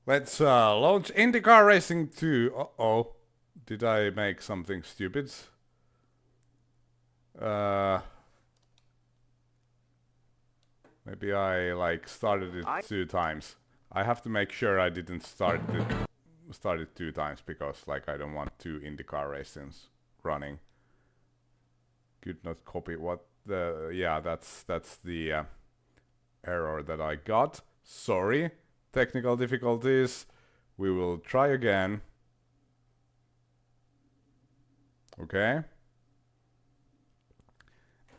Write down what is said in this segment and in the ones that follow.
Let's launch IndyCar Racing 2. Uh-oh. Did I make something stupid? Maybe I started it 2 times. I have to make sure I didn't start it 2 times because I don't want 2 IndyCar racings running. Could not copy what the that's the error that I got. Sorry. Technical difficulties. We will try again. Okay.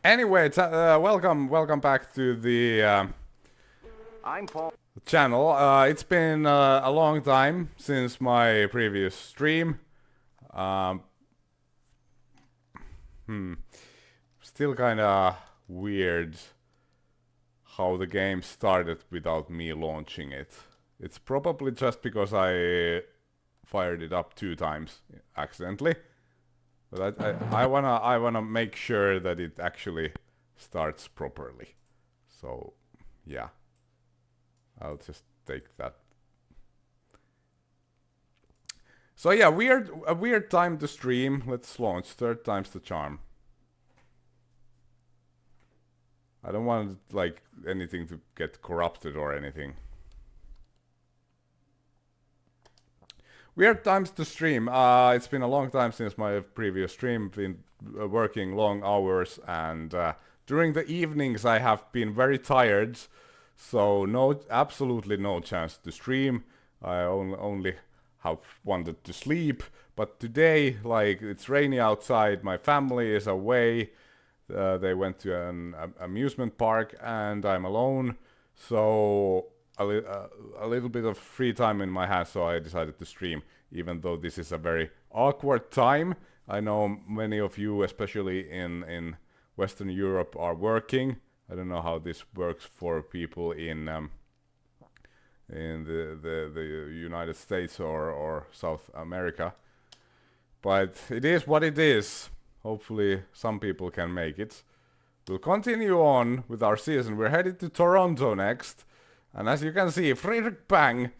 Anyway, welcome back to the I'm Paul. channel. It's been a long time since my previous stream. Still kinda weird how the game started without me launching it. It's probably just because I fired it up 2 times accidentally. But I wanna make sure that it actually starts properly. So yeah, I'll just take that. So yeah, a weird time to stream. Let's launch. Third time's the charm. I don't want anything to get corrupted or anything. Weird times to stream. It's been a long time since my previous stream. Been working long hours, and during the evenings I have been very tired. So absolutely no chance to stream. I only have wanted to sleep. But today, it's rainy outside. My family is away. They went to an amusement park, and I'm alone. So a little bit of free time in my hands, so I decided to stream, even though this is a very awkward time. I know many of you, especially in Western Europe, are working. I don't know how this works for people in the United States or South America, but it is what it is. Hopefully some people can make it. We'll continue on with our season. We're headed to Toronto next. And as you can see, Frederick Bang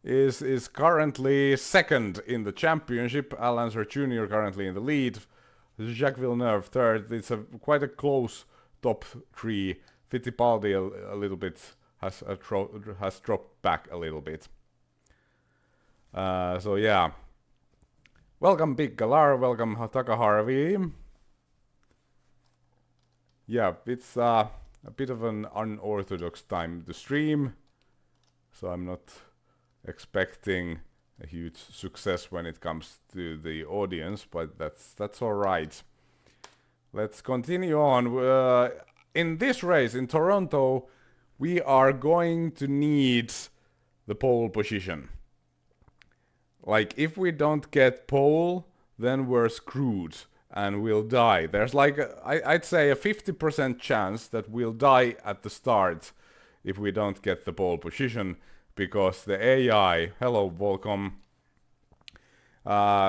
is currently second in the championship. Al Unser Jr. currently in the lead. Jacques Villeneuve third. It's quite a close top three. Fittipaldi a little bit has dropped back a little bit. So yeah. Welcome Big Galar, welcome Takaharvi. Yeah, it's a bit of an unorthodox time to stream, so I'm not expecting a huge success when it comes to the audience, but that's all right. Let's continue on. In this race in Toronto, we are going to need the pole position. If we don't get pole, then we're screwed and we'll die. There's I'd say a 50% chance that we'll die at the start if we don't get the pole position, because the AI, hello Volcom.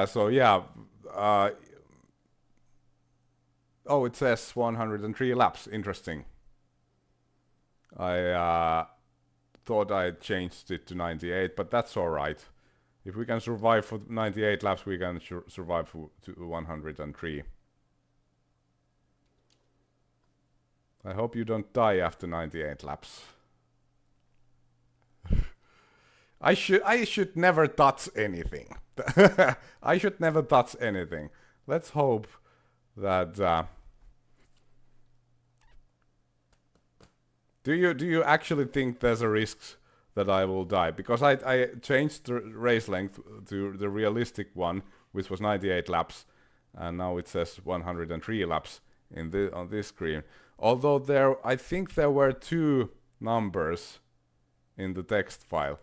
So yeah, oh, it says 103 laps, interesting. I thought I changed it to 98, but that's alright. If we can survive for 98 laps, we can survive to 103. I hope you don't die after 98 laps. I should never touch anything. I should never touch anything. Let's hope that. Do you actually think there's a risk that I will die? Because I changed the race length to the realistic one, which was 98 laps, and now it says 103 laps on this screen. Although I think there were 2 numbers in the text file.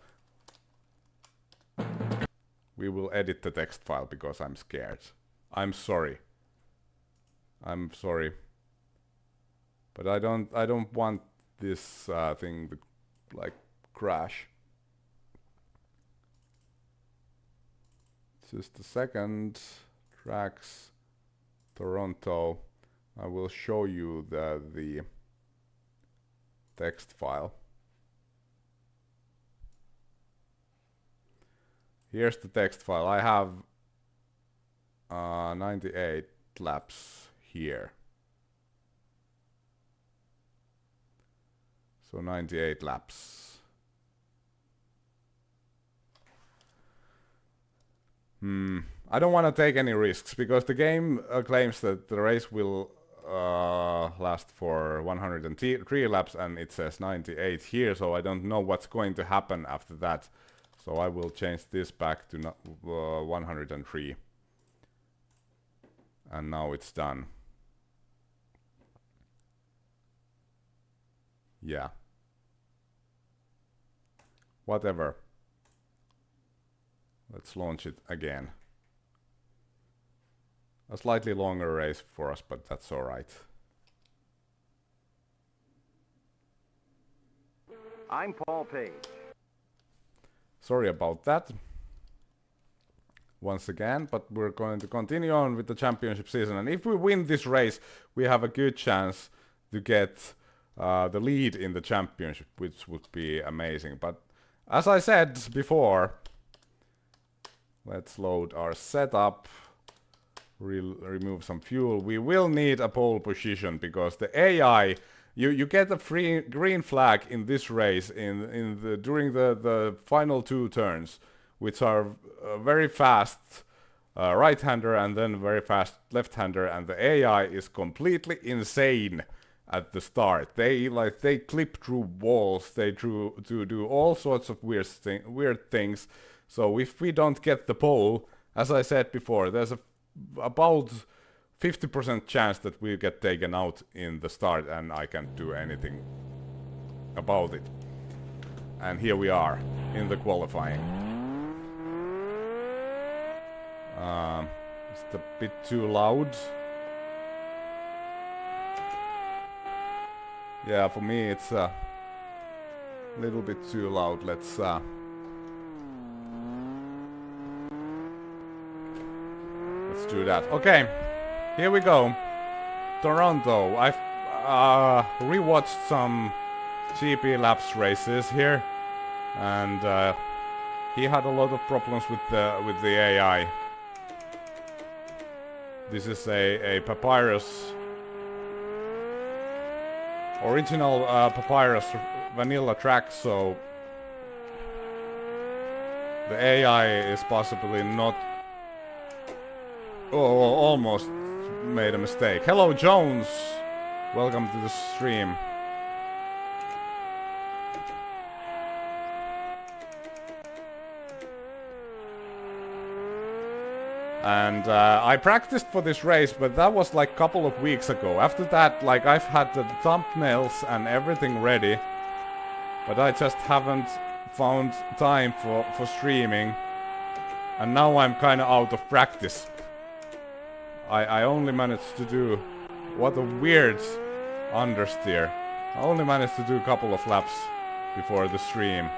We will edit the text file because I'm scared. I'm sorry. I'm sorry. But I don't want this thing to crash. Just a second. Tracks Toronto. I will show you the text file. Here's the text file. I have 98 laps here. So 98 laps. I don't want to take any risks because the game claims that the race will last for 103 laps and it says 98 here, so I don't know what's going to happen after that. So I will change this back to 103. And now it's done. Yeah. Whatever. Let's launch it again. A slightly longer race for us, but that's alright. I'm Paul Page. Sorry about that. Once again, but we're going to continue on with the championship season. And if we win this race, we have a good chance to get the lead in the championship, which would be amazing. But as I said before, let's load our setup, remove some fuel. We will need a pole position because the AI, you get a free green flag in this race during the final 2 turns, which are very fast right-hander and then very fast left-hander, and the AI is completely insane at the start. They clip through walls, they do all sorts of weird things. So if we don't get the pole, as I said before, there's about 50% chance that we get taken out in the start and I can't do anything about it. And here we are in the qualifying. It's a bit too loud. Yeah, for me it's a little bit too loud. Let's do that. Okay, here we go. Toronto. I've rewatched some GP laps races here, and he had a lot of problems with the AI. This is a Papyrus, original Papyrus vanilla track, so the AI is possibly not. Oh, almost made a mistake. Hello, Jones. Welcome to the stream. And I practiced for this race, but that was like a couple of weeks ago. After that, like, I've had the thumbnails and everything ready, but I just haven't found time for streaming. And now I'm kind of out of practice. I only managed to do... What a weird understeer. I only managed to do a couple of laps before the stream.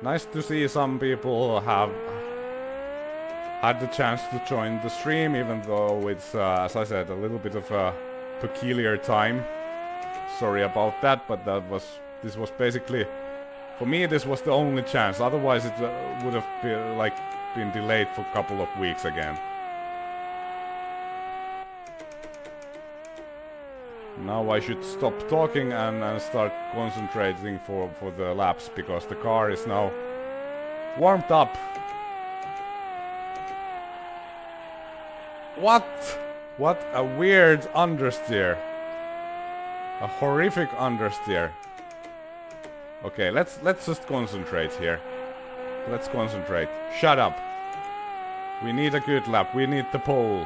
Nice to see some people have had the chance to join the stream, even though it's, as I said, a little bit of a peculiar time. Sorry about that, but this was basically, for me, this was the only chance. Otherwise, it would have been delayed for a couple of weeks again. Now I should stop talking and start concentrating for the laps, because the car is now warmed up. What a weird understeer. A horrific understeer. Okay, let's just concentrate here. Let's concentrate. Shut up. We need a good lap. We need the pole.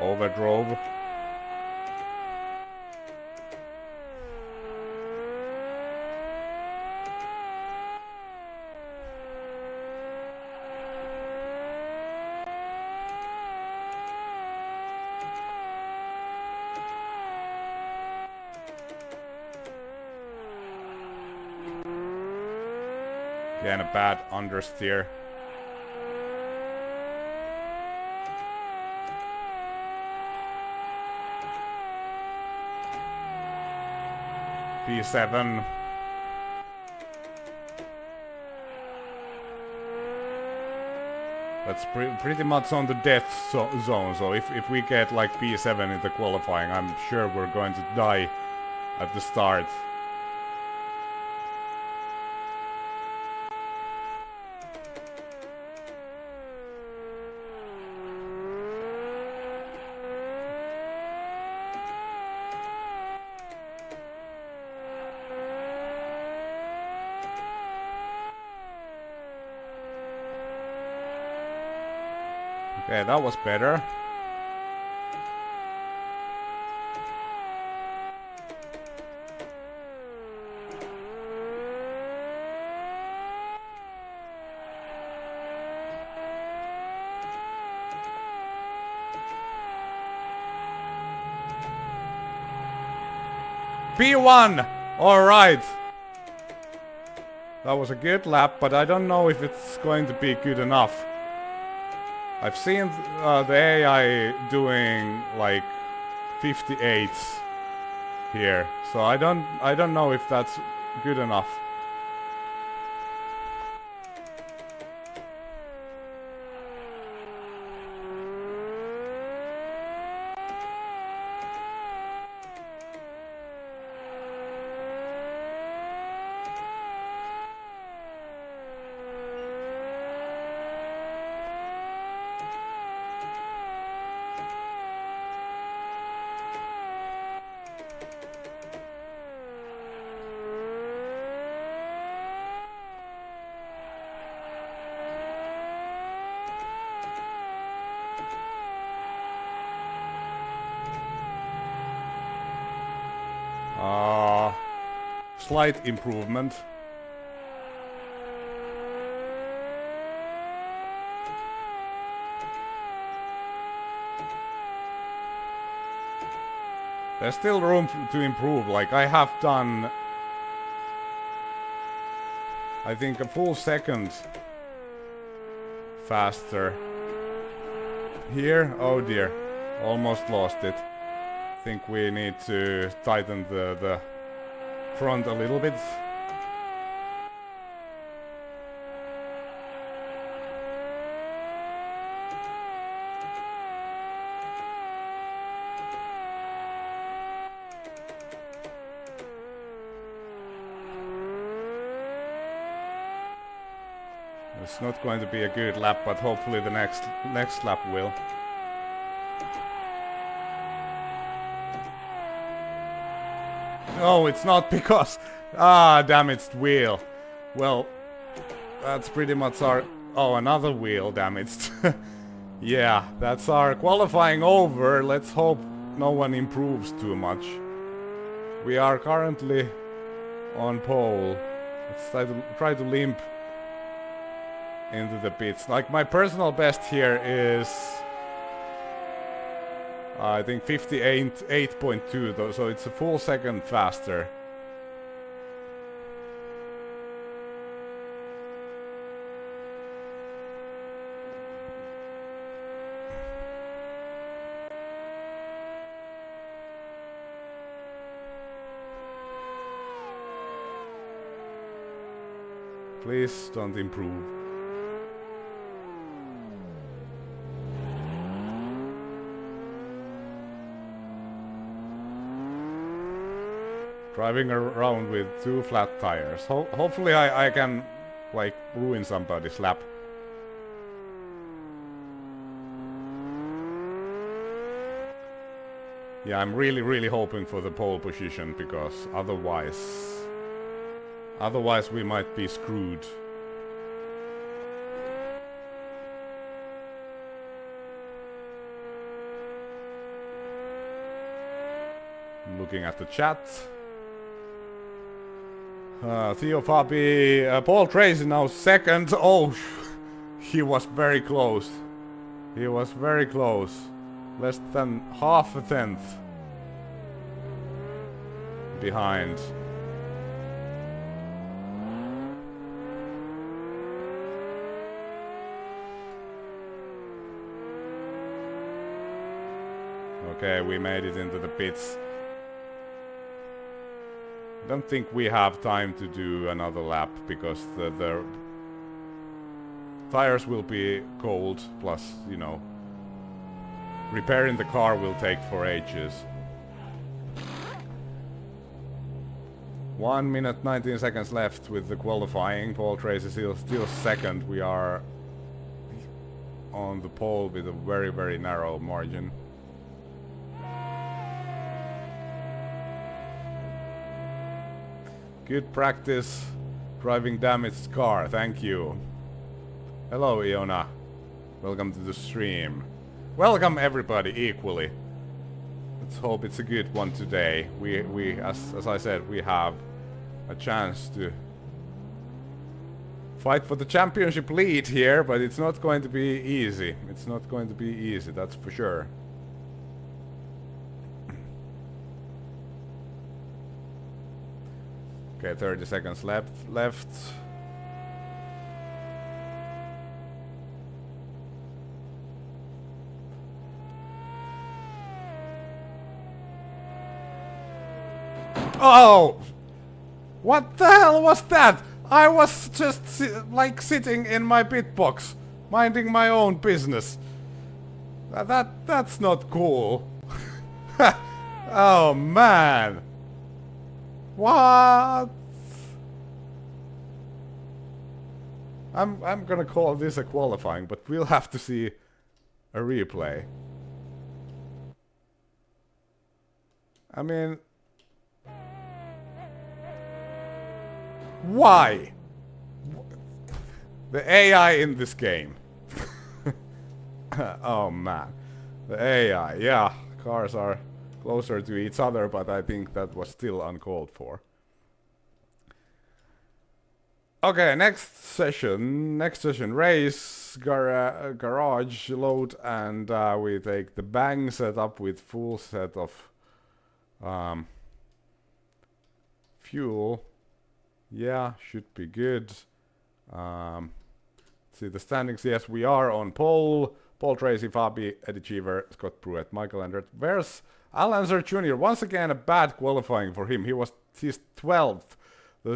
Overdrove. Again, a bad understeer. P7. That's pretty much on the death zone, so if we get like P7 in the qualifying, I'm sure we're going to die at the start. Okay, that was better. P1! Alright! That was a good lap, but I don't know if it's going to be good enough. I've seen the AI doing like 58s here, so I don't know if that's good enough. Slight improvement. There's still room to improve. Like, I have done, I think, a full second faster. Here, oh dear, almost lost it. I think we need to tighten the front a little bit. It's not going to be a good lap, but hopefully the next lap will. No, it's not because... damaged wheel. Well, that's pretty much our... Oh, another wheel damaged. Yeah, that's our qualifying over. Let's hope no one improves too much. We are currently on pole. Let's try to limp into the pits. Like, my personal best here is... I think 58.2 though, so it's a full second faster. Please don't improve. Driving around with 2 flat tires. Hopefully I can, like, ruin somebody's lap. Yeah, I'm really hoping for the pole position, because otherwise we might be screwed. I'm looking at the chat. Theo Fabi, Paul Tracy now second. Oh, he was very close. He was very close. Less than half a tenth behind. Okay, we made it into the pits. I don't think we have time to do another lap because the tires will be cold, plus, you know, repairing the car will take for ages. 1 minute 19 seconds left with the qualifying. Paul Tracy still second. We are on the pole with a very, very narrow margin. Good practice driving damaged car, thank you. Hello Iona, welcome to the stream. Welcome everybody equally. Let's hope it's a good one today. We as I said, we have a chance to fight for the championship lead here, but it's not going to be easy. It's not going to be easy, that's for sure. Okay, 30 seconds left. Oh! What the hell was that? I was just like sitting in my pit box, minding my own business. That's not cool. Oh man. What? I'm gonna call this a qualifying, but we'll have to see a replay. I mean, why? The AI in this game. Oh man. The AI, yeah. Cars are closer to each other, but I think that was still uncalled for. Okay, next session, race, garage load, and we take the bang setup with full set of fuel. Yeah, should be good. See the standings. Yes, we are on pole. Paul Tracy, Fabi, Eddie Cheever, Scott Pruitt, Michael Andret. Where's Al Unser Jr.? Once again, a bad qualifying for him. He's 12th.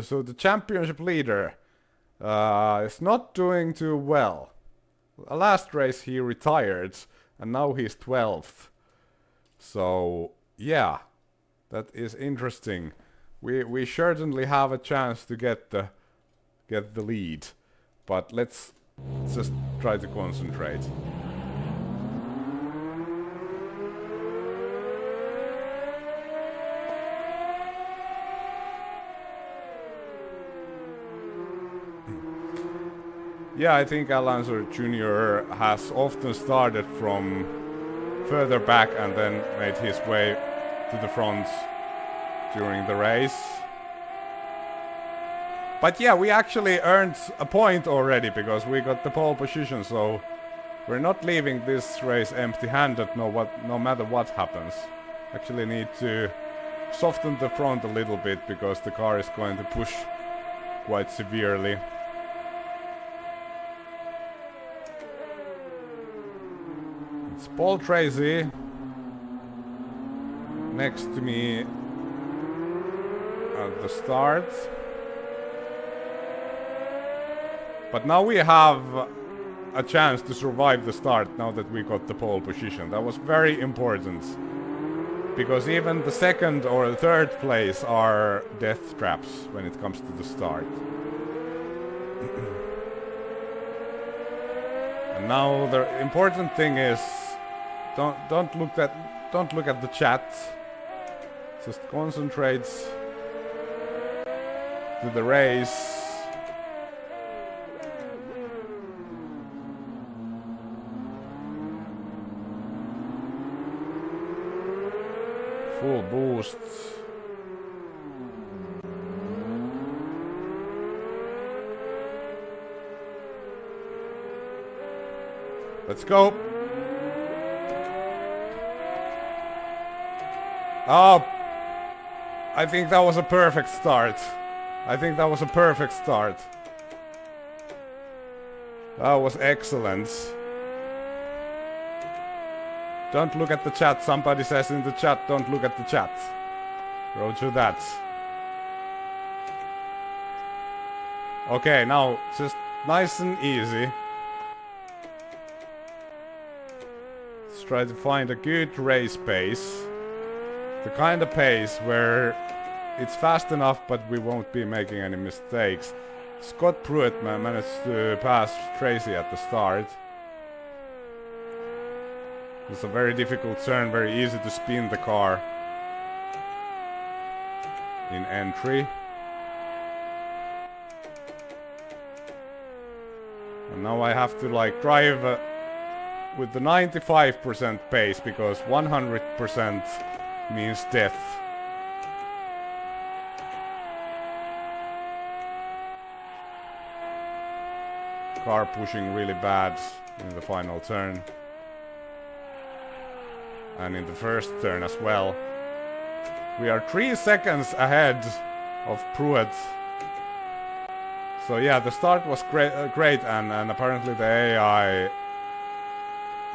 So the championship leader is not doing too well. Last race he retired, and now he's 12th. So yeah, that is interesting. We certainly have a chance to get the lead, but let's just try to concentrate. Yeah, I think Alonso Jr. has often started from further back and then made his way to the front during the race. But yeah, we actually earned a point already because we got the pole position, so we're not leaving this race empty-handed no matter what happens. Actually need to soften the front a little bit because the car is going to push quite severely. It's Paul Tracy next to me at the start. But now we have a chance to survive the start now that we got the pole position. That was very important. Because even the second or the third place are death traps when it comes to the start. And now the important thing is don't look at the chat. Just concentrate to the race. Full boost. Let's go. Oh, I think that was a perfect start. That was excellent. Don't look at the chat. Somebody says in the chat, don't look at the chat. Roger that. Okay, now just nice and easy. Let's try to find a good race pace. The kind of pace where it's fast enough but we won't be making any mistakes. Scott Pruitt managed to pass Tracy at the start. It's a very difficult turn, very easy to spin the car in entry. And now I have to like drive with the 95% pace because 100% means death. Car pushing really bad in the final turn. And in the first turn as well. We are 3 seconds ahead of Pruitt. So yeah, the start was great and apparently the AI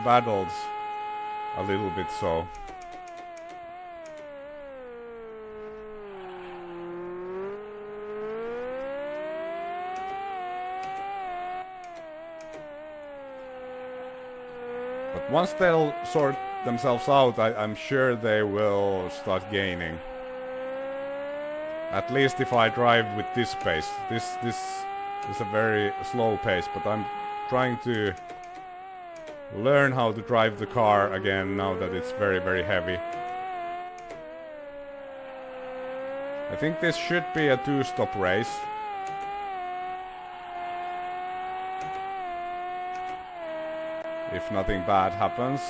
battled a little bit so. But once they'll sort themselves out, I'm sure they will start gaining. At least if I drive with this pace. This is a very slow pace, but I'm trying to learn how to drive the car again now that it's very, very heavy. I think this should be a 2-stop race. If nothing bad happens.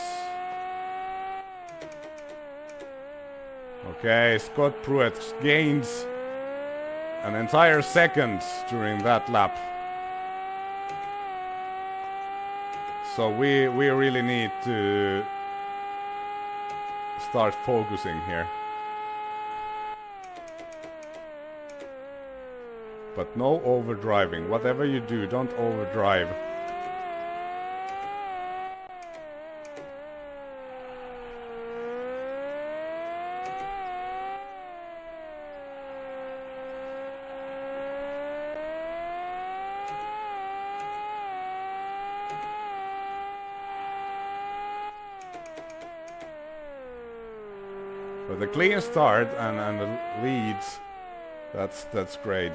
Okay, Scott Pruitt gains an entire second during that lap. So we really need to start focusing here. But no overdriving. Whatever you do, don't overdrive. But the clean start and the leads, that's great.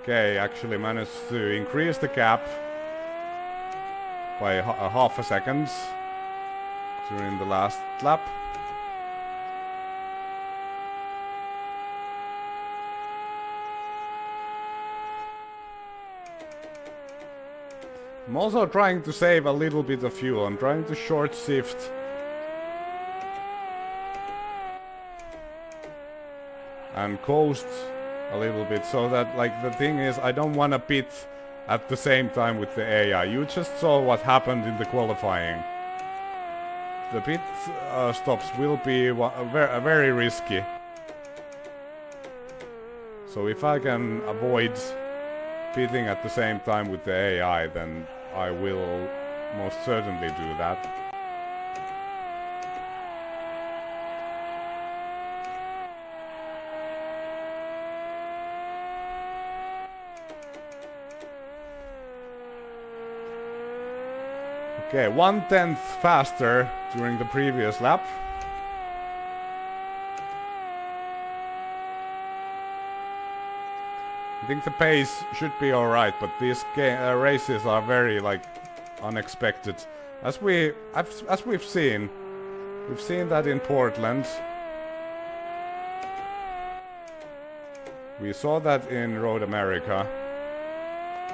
Okay, actually managed to increase the gap by a half a second during the last lap. I'm also trying to save a little bit of fuel. I'm trying to short shift and coast a little bit so that, like, the thing is I don't want to pit at the same time with the AI. You just saw what happened in the qualifying. The pit stops will be very risky. So if I can avoid pitting at the same time with the AI, then I will most certainly do that. Okay, 1/10 faster during the previous lap. I think the pace should be alright, but these races are very, like, unexpected. As we've seen that in Portland. We saw that in Road America.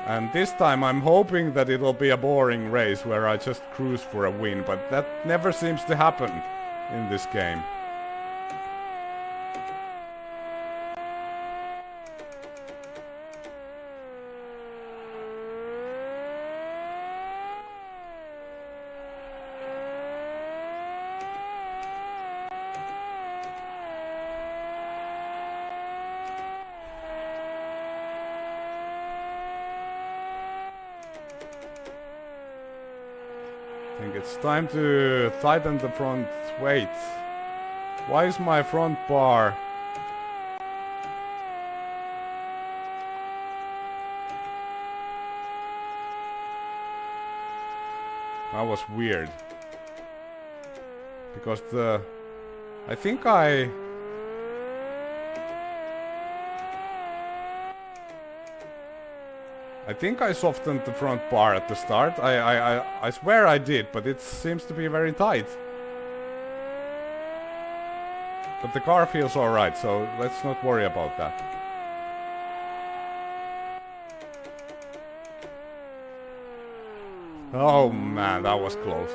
And this time I'm hoping that it'll be a boring race where I just cruise for a win, but that never seems to happen in this game. think it's time to tighten the front weight. Why is my front bar... That was weird. Because I think I softened the front bar at the start. I swear I did, but it seems to be very tight. But the car feels alright, so let's not worry about that. Oh man, that was close.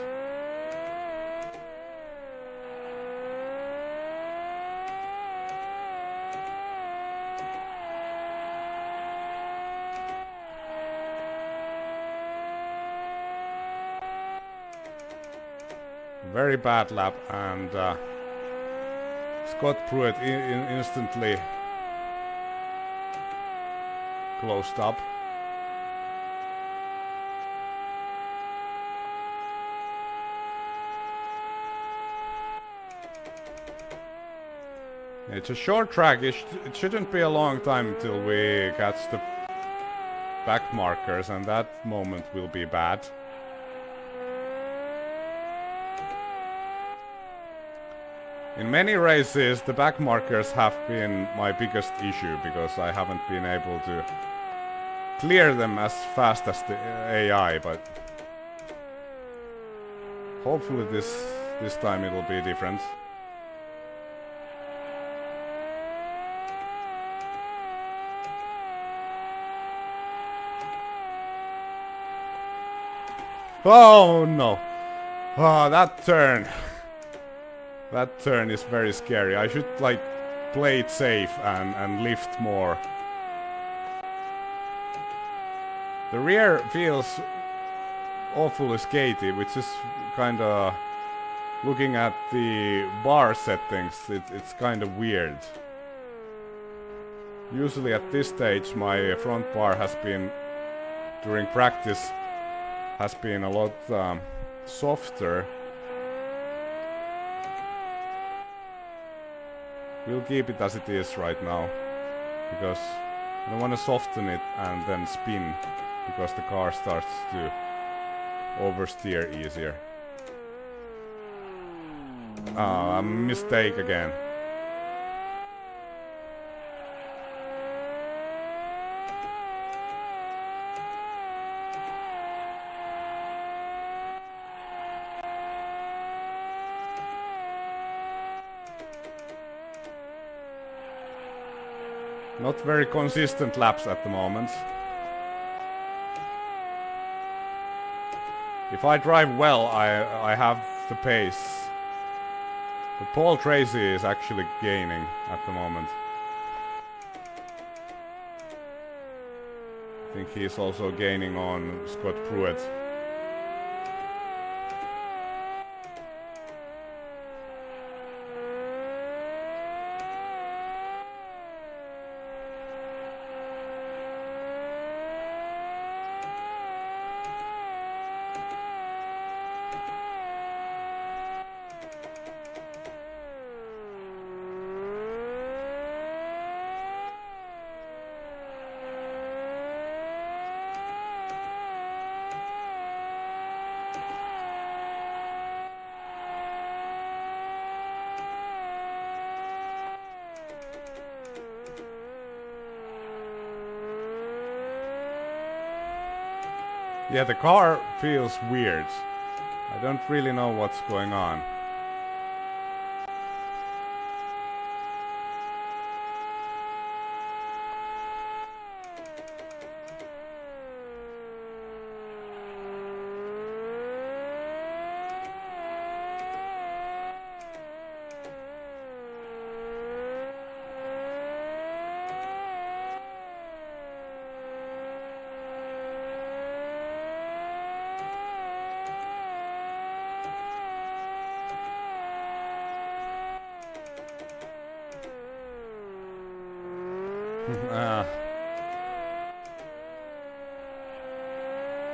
Very bad lap, and Scott Pruitt instantly closed up. It's a short track. It shouldn't be a long time till we catch the back markers, and that moment will be bad. In many races, the back markers have been my biggest issue because I haven't been able to clear them as fast as the AI, but hopefully this time it will be different. Oh no! Ah, that turn! That turn is very scary. I should like play it safe and lift more. The rear feels awfully skaty, which is kinda... Looking at the bar settings, it's kinda weird. Usually at this stage my front bar has been, during practice, has been a lot softer. We'll keep it as it is right now, because I don't want to soften it and then spin, because the car starts to oversteer easier. Ah, a mistake again. Not very consistent laps at the moment. If I drive well, I have the pace. But Paul Tracy is actually gaining at the moment. I think he's also gaining on Scott Pruitt. Yeah, the car feels weird. I don't really know what's going on.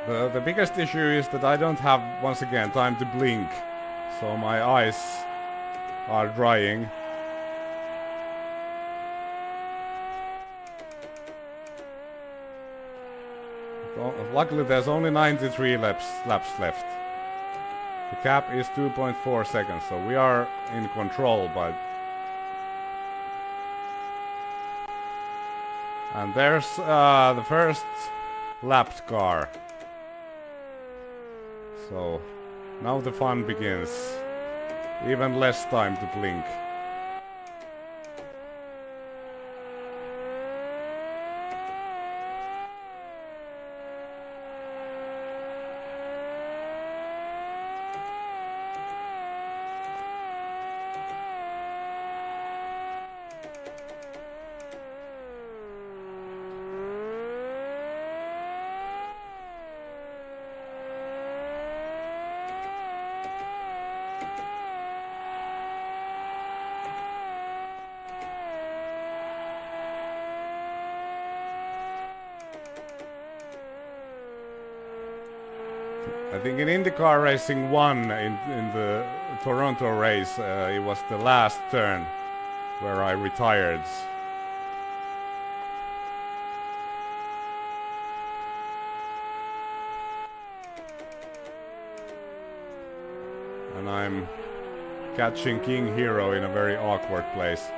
The biggest issue is that I don't have, once again, time to blink. So my eyes are drying. Luckily there's only 93 laps left. The cap is 2.4 seconds, so we are in control, but... And there's the first lapped car. So now the fun begins. Even less time to blink. I think in IndyCar Racing 1 in the Toronto race, it was the last turn where I retired. And I'm catching King Hero in a very awkward place.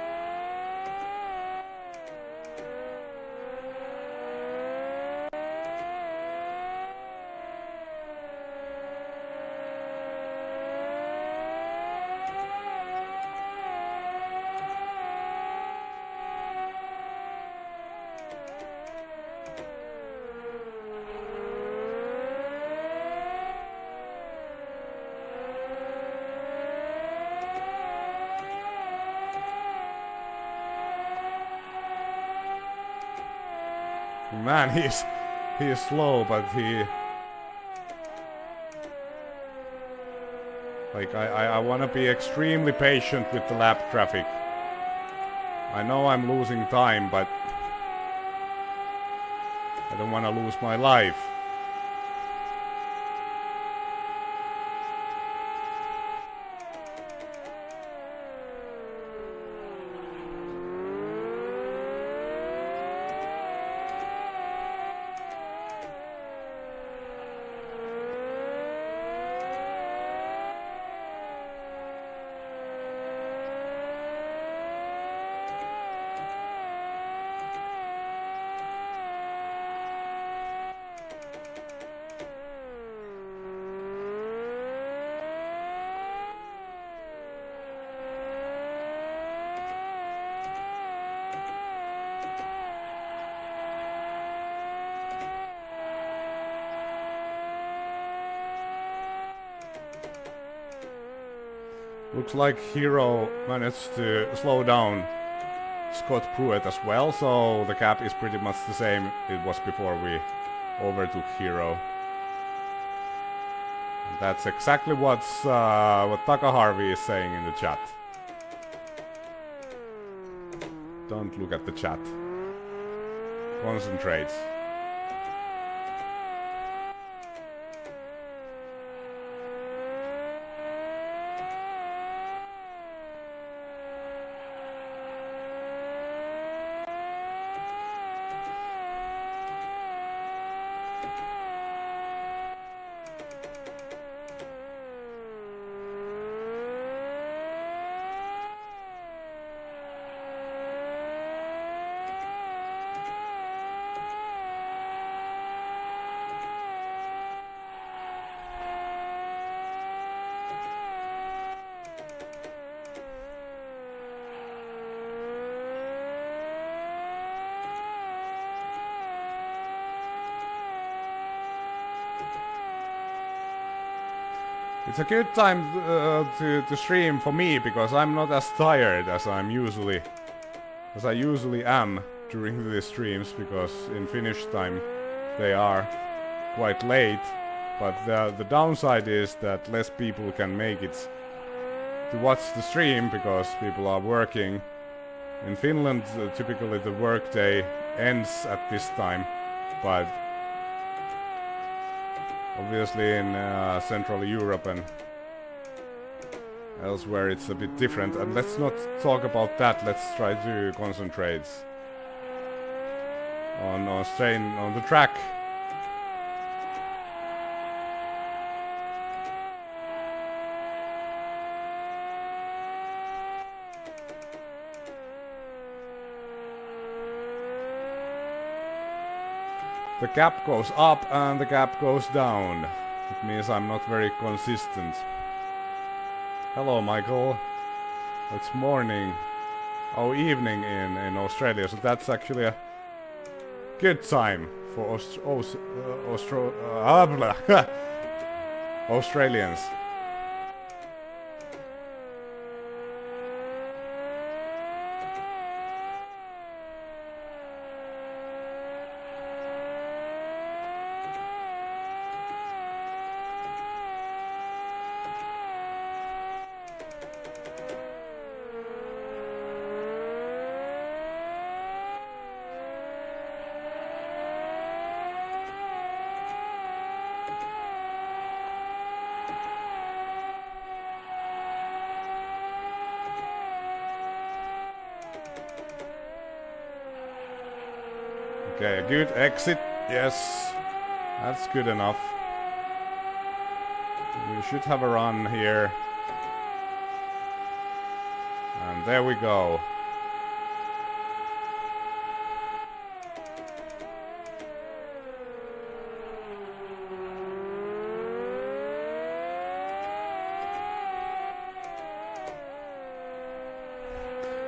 Man, he is slow, but I want to be extremely patient with the lap traffic. I know I'm losing time, but I don't want to lose my life. Looks like Hero managed to slow down Scott Pruitt as well, so the gap is pretty much the same it was before we overtook Hero. And that's exactly what Taka Harvey is saying in the chat. Don't look at the chat. Concentrate. It's a good time to stream for me because I'm not as tired as I usually am during these streams, because in Finnish time they are quite late. But the downside is that less people can make it to watch the stream because people are working. In Finland, typically the workday ends at this time, but Obviously in Central Europe and elsewhere it's a bit different. And let's not talk about that. Let's try to concentrate on staying on the track. The gap goes up and the gap goes down. It means I'm not very consistent. Hello, Michael. It's morning. Oh, evening in Australia, so that's actually a good time for Australians. Okay, a good exit. Yes, that's good enough. We should have a run here. And there we go.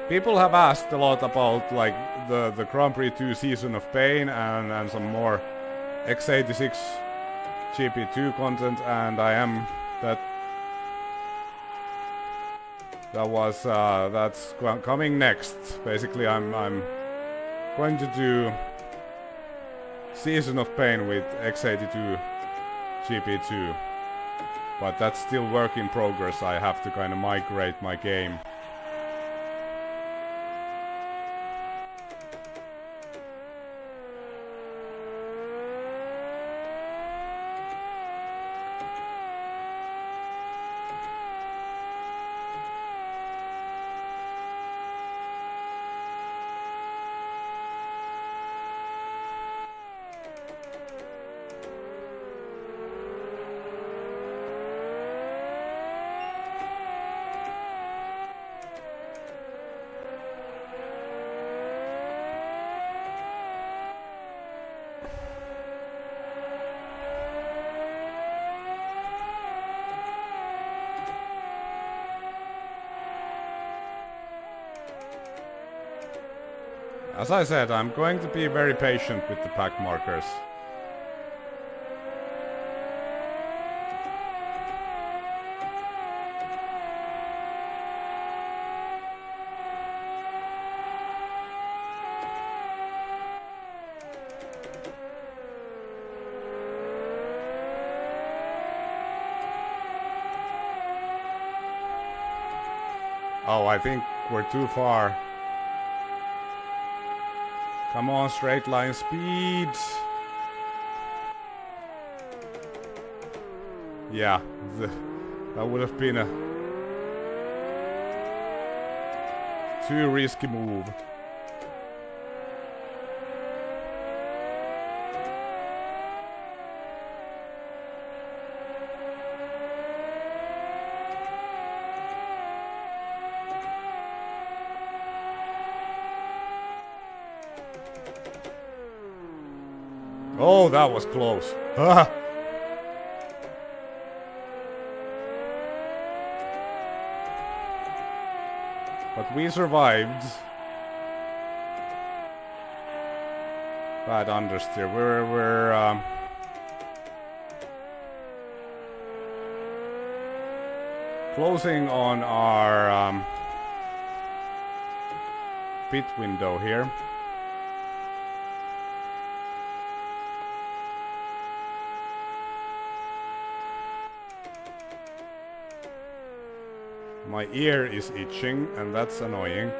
People have asked a lot about like the Grand Prix 2 Season of Pain and some more x86 GP2 content, and I am that's coming next. Basically, I'm going to do Season of Pain with x82 GP2, but that's still work in progress. I have to kind of migrate my game. As I said, I'm going to be very patient with the pack markers. Oh, I think we're too far. Come on, straight line speed. Yeah, that would have been a too risky move. Oh, that was close. Ah. But we survived. Bad understeer. We're closing on our pit window here. My ear is itching, and that's annoying.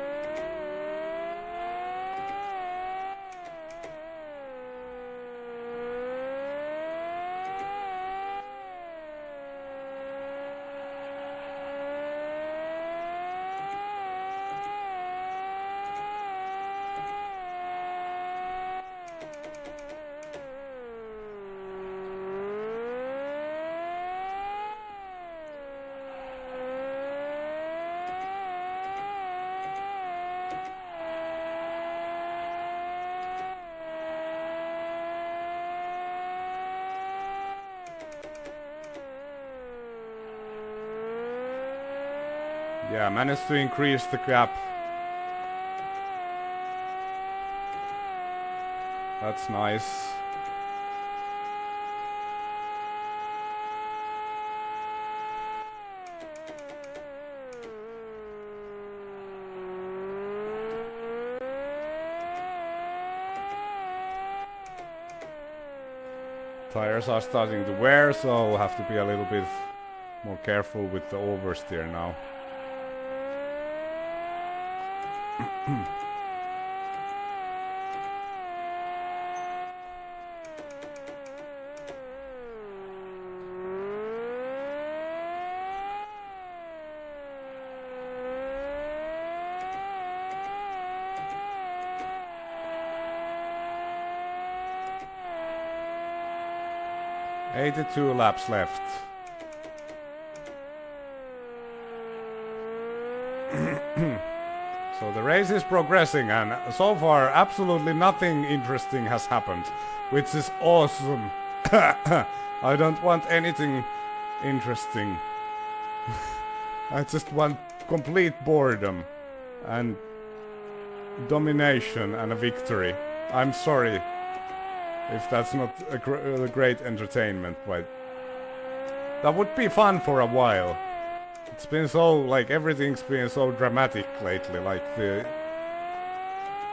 Yeah, managed to increase the gap. That's nice. Tires are starting to wear, so we'll have to be a little bit more careful with the oversteer now. $82 laps left. So the race is progressing, and so far absolutely nothing interesting has happened, which is awesome. I don't want anything interesting. I just want complete boredom and domination and a victory. I'm sorry if that's not a great entertainment, but that would be fun for a while. It's been so, like, everything's been so dramatic lately, like the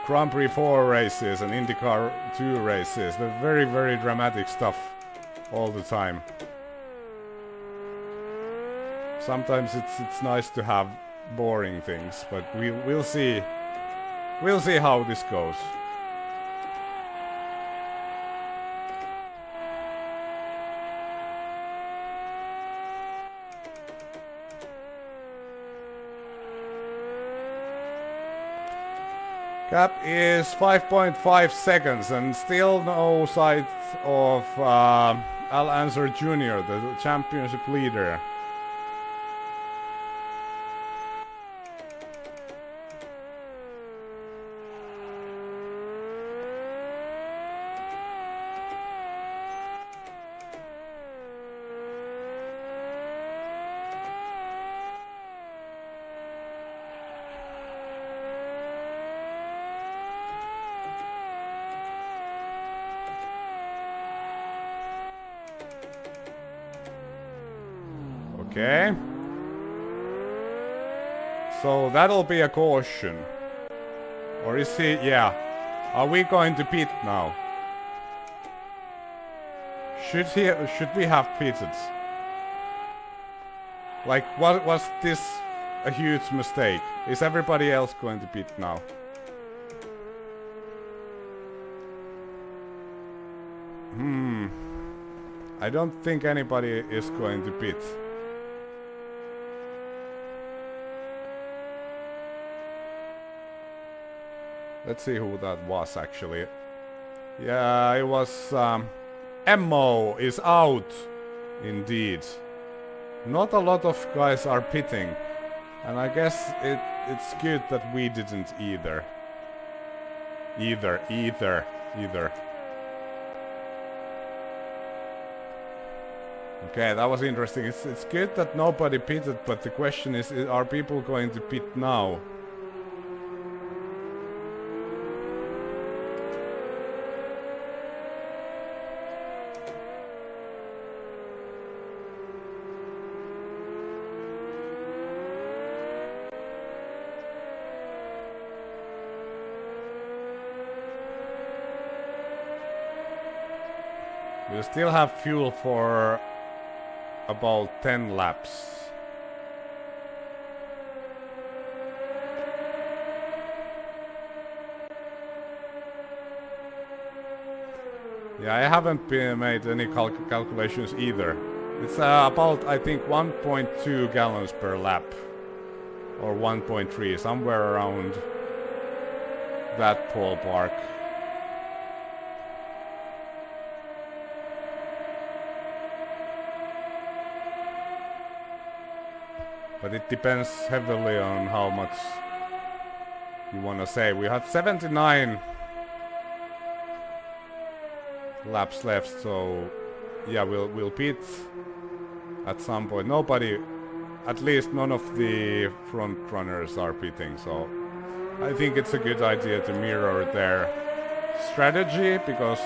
Grand Prix 4 races and IndyCar 2 races. They're very, very dramatic stuff all the time. Sometimes it's nice to have boring things, but we'll see. We'll see how this goes. Gap is 5.5 seconds, and still no sight of Al Answer Jr., the championship leader. Okay. So that'll be a caution. Or is he? Yeah. Are we going to pit now? Should we have pitted? Like, what was this a huge mistake? Is everybody else going to pit now? I don't think anybody is going to pit. Let's see who that was actually. Yeah, it was Mo is out. Indeed. Not a lot of guys are pitting. And I guess it's good that we didn't either. Either. Okay, that was interesting. It's good that nobody pitted, but the question is, are people going to pit now? We still have fuel for about 10 laps. Yeah, I haven't made any calculations either. It's about, I think, 1.2 gallons per lap. Or 1.3, somewhere around that ballpark. But it depends heavily on how much you want to say. We had 79 laps left, so yeah, we'll pit at some point. Nobody at least none of the front runners are pitting, so I think it's a good idea to mirror their strategy because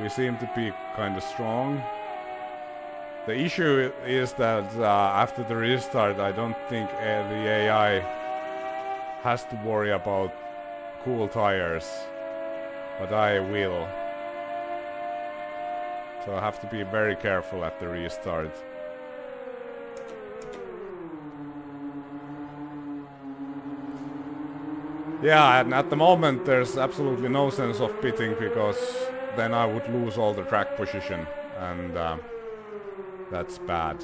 we seem to be kind of strong. The issue is that after the restart, I don't think the AI has to worry about cool tires, but I will. So I have to be very careful at the restart. Yeah, and at the moment there's absolutely no sense of pitting because then I would lose all the track position, and that's bad.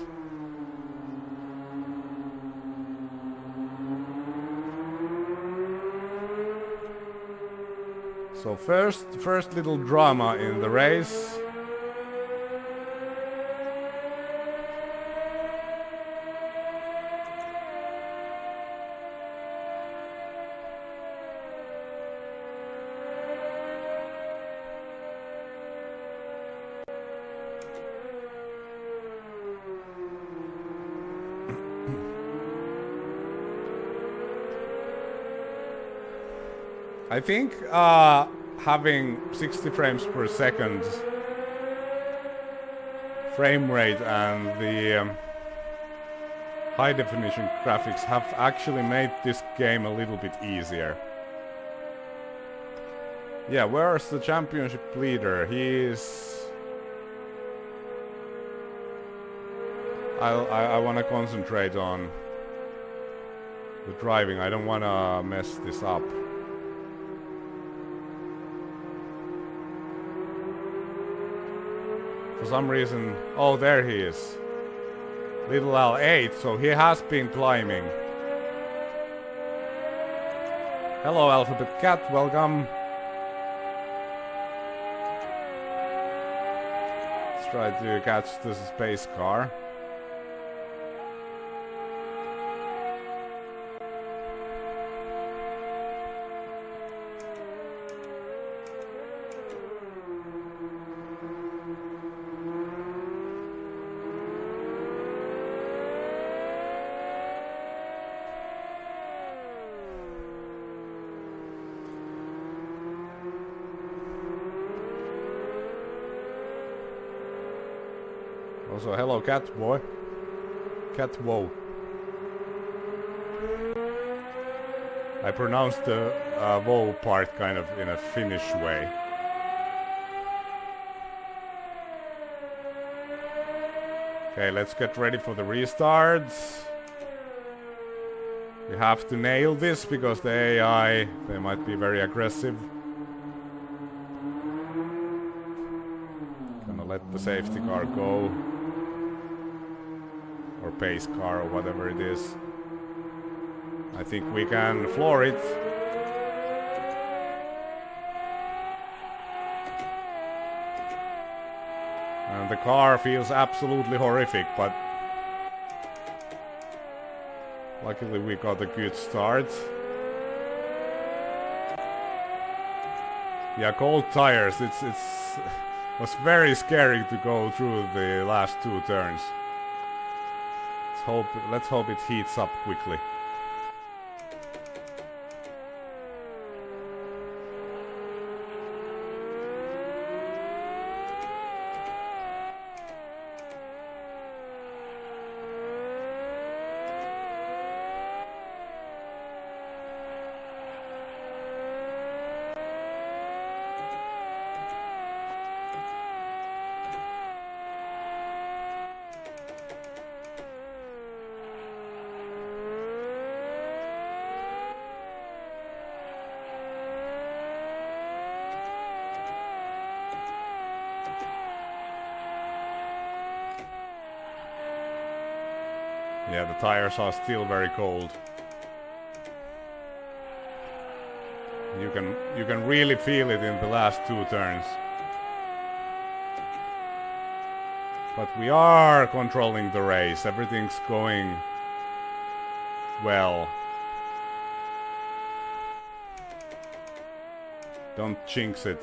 So first little drama in the race. I think having 60 frames per second frame rate and the high definition graphics have actually made this game a little bit easier. Yeah, where's the championship leader? I want to concentrate on the driving. I don't want to mess this up. For some reason... Oh, there he is. Little L8, so he has been climbing. Hello, Alphabet Cat, welcome. Let's try to catch the space car. Also, hello, cat boy. Cat woe. I pronounced the woe part kind of in a Finnish way. Okay, let's get ready for the restarts. We have to nail this because the AI, they might be very aggressive. Gonna let the safety car go. Or pace car or whatever it is. I think we can floor it. And the car feels absolutely horrific, but luckily we got a good start. Yeah, cold tires, it was very scary to go through the last two turns. Let's hope it heats up quickly. Yeah, the tires are still very cold. You can really feel it in the last two turns. But we are controlling the race. Everything's going well. Don't jinx it.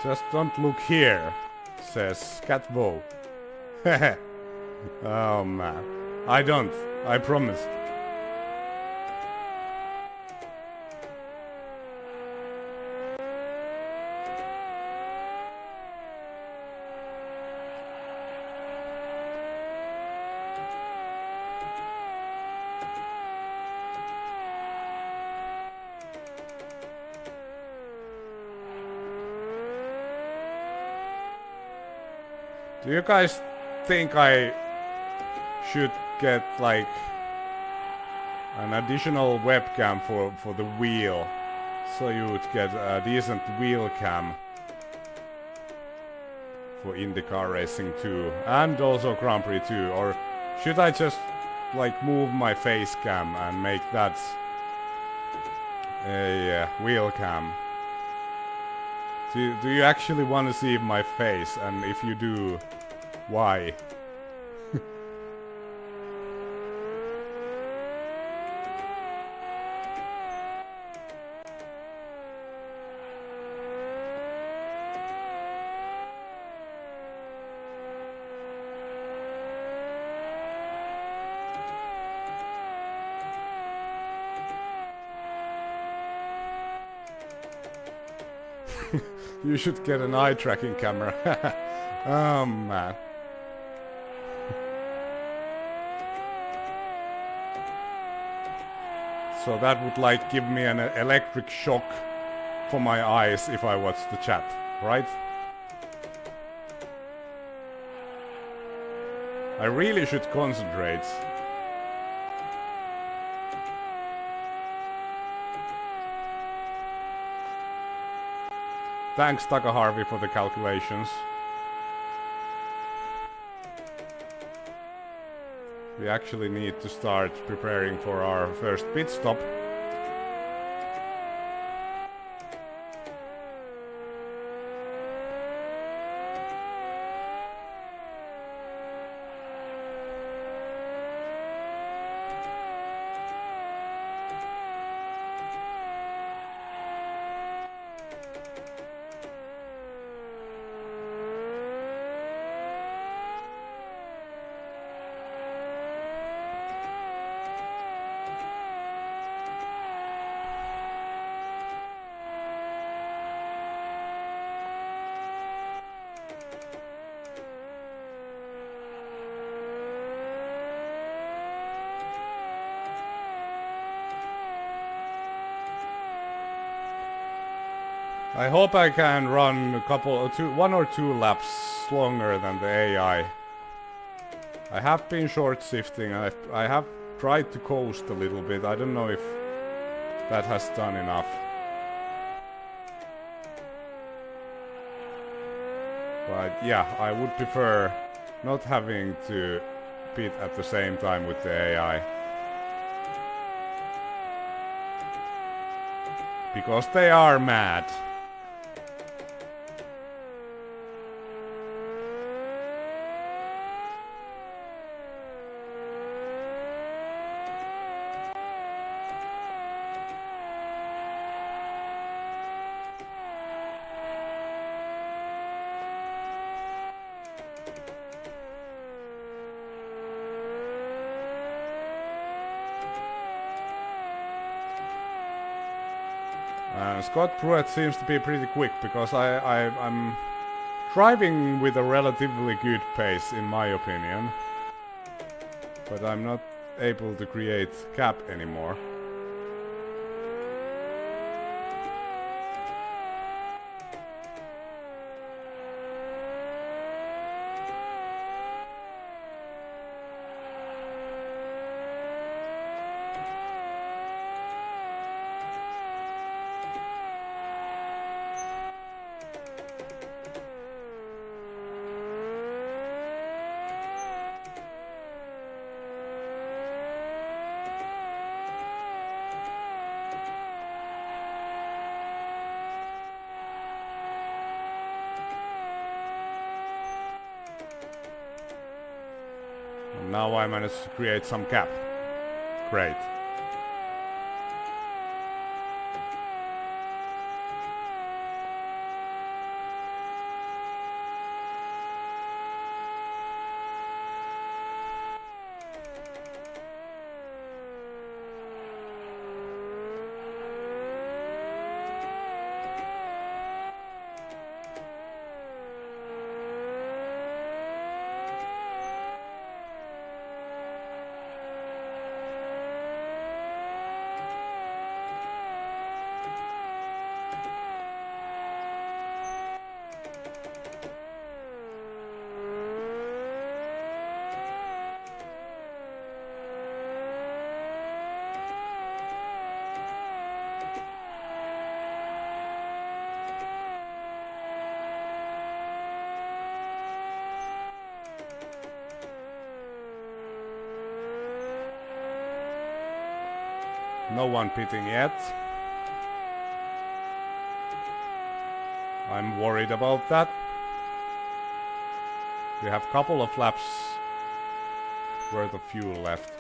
Just don't look here, says Catvo. Oh man. I don't. I promise. Do you guys think I should get like an additional webcam for the wheel, so you would get a decent wheel cam for IndyCar Racing 2 and also Grand Prix 2, or should I just like move my face cam and make that a wheel cam? Do you actually want to see my face, and if you do, why? You should get an eye tracking camera. Oh man. So that would like give me an electric shock for my eyes if I watch the chat, right? I really should concentrate. Thanks, Taka Harvey, for the calculations. We actually need to start preparing for our first pit stop. I hope I can run one or two laps longer than the AI. I have been short shifting. I have tried to coast a little bit. I don't know if that has done enough. But yeah, I would prefer not having to pit at the same time with the AI. Because they are mad. Scott Pruitt seems to be pretty quick because I'm driving with a relatively good pace in my opinion, but I'm not able to create gap anymore. Now I managed to create some gap. Great. No one pitting yet. I'm worried about that. We have a couple of laps worth of fuel left.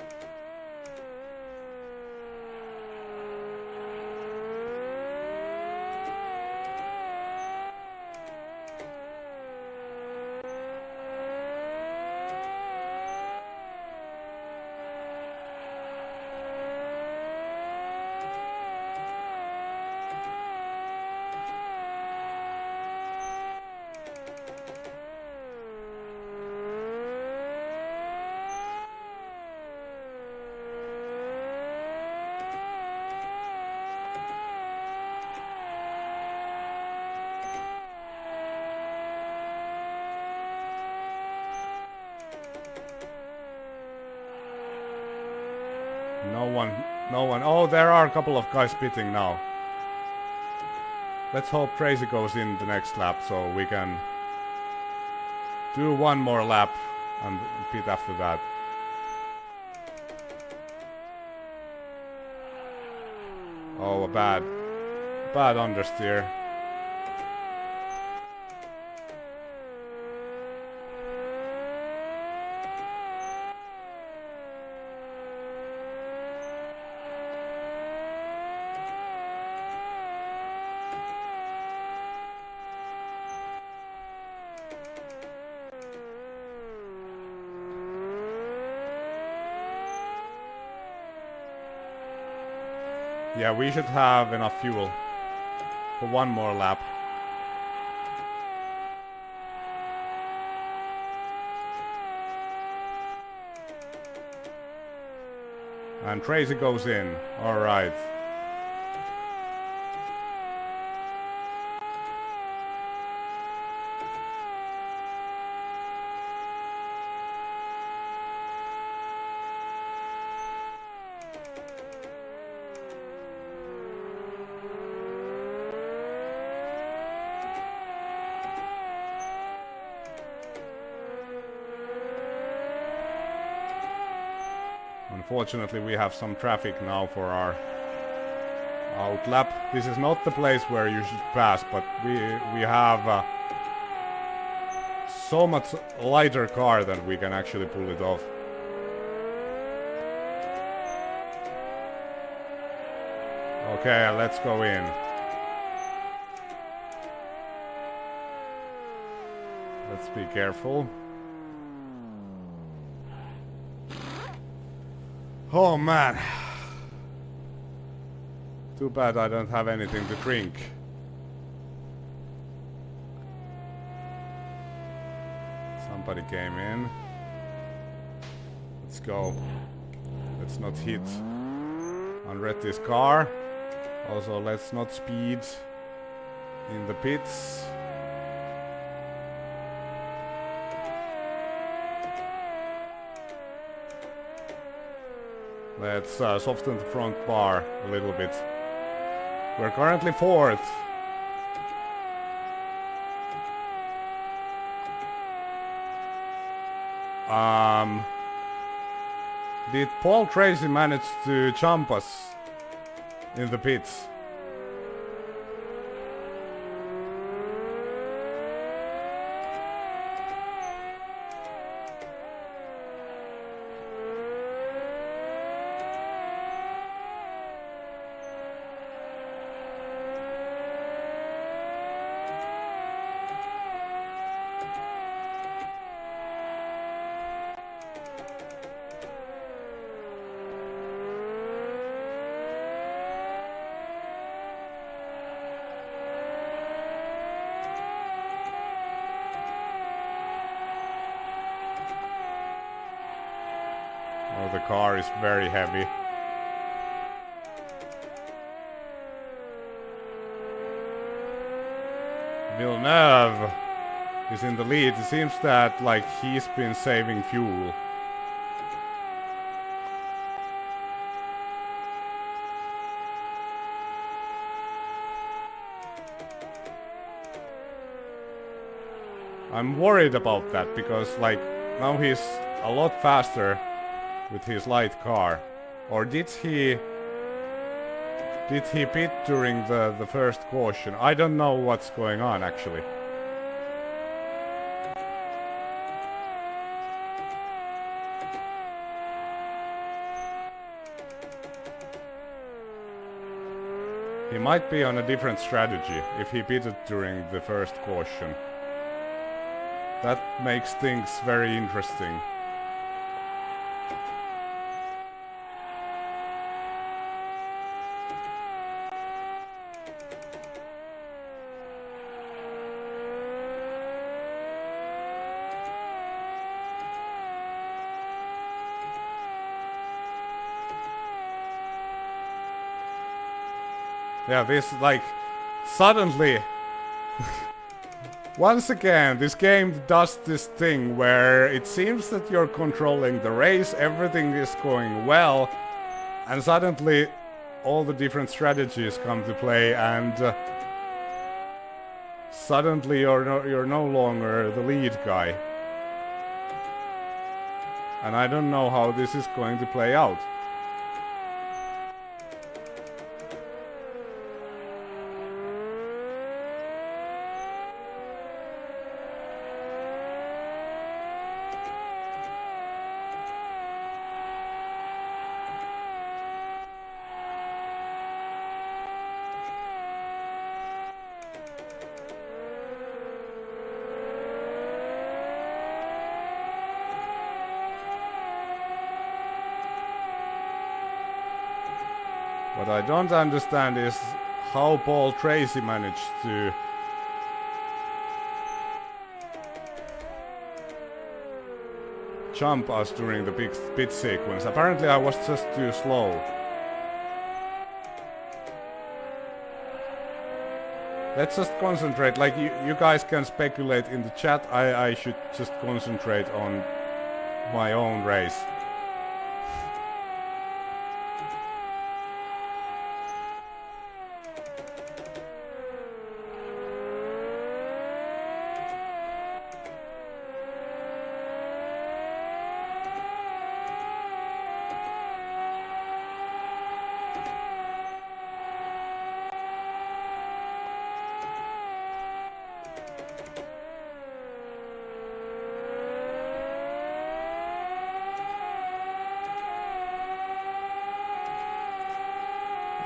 No one. Oh, there are a couple of guys pitting now. Let's hope Tracy goes in the next lap so we can do one more lap and pit after that. Oh, a bad understeer. Yeah, we should have enough fuel for one more lap. And Tracy goes in. Alright. Unfortunately, we have some traffic now for our out lap. This is not the place where you should pass, but we have so much lighter car that we can actually pull it off. Okay, let's go in. Let's be careful. Oh man. Too bad I don't have anything to drink. Somebody came in. Let's go. Let's not hit Andretti's car. Also, let's not speed in the pits. Let's soften the front bar a little bit. We're currently fourth. Did Paul Tracy manage to jump us in the pits? Oh, the car is very heavy. Villeneuve is in the lead. It seems that like he's been saving fuel. I'm worried about that because like now he's a lot faster with his light car. Or did he Did he pit during the first caution? I don't know what's going on actually. He might be on a different strategy if he pitted during the first caution. That makes things very interesting. Yeah, this, like, suddenly, once again, this game does this thing where it seems that you're controlling the race, everything is going well, and suddenly all the different strategies come to play, and suddenly you're no longer the lead guy. And I don't know how this is going to play out. What I don't understand is how Paul Tracy managed to jump us during the big pit sequence. Apparently I was just too slow. Let's just concentrate, like you guys can speculate in the chat, I should just concentrate on my own race.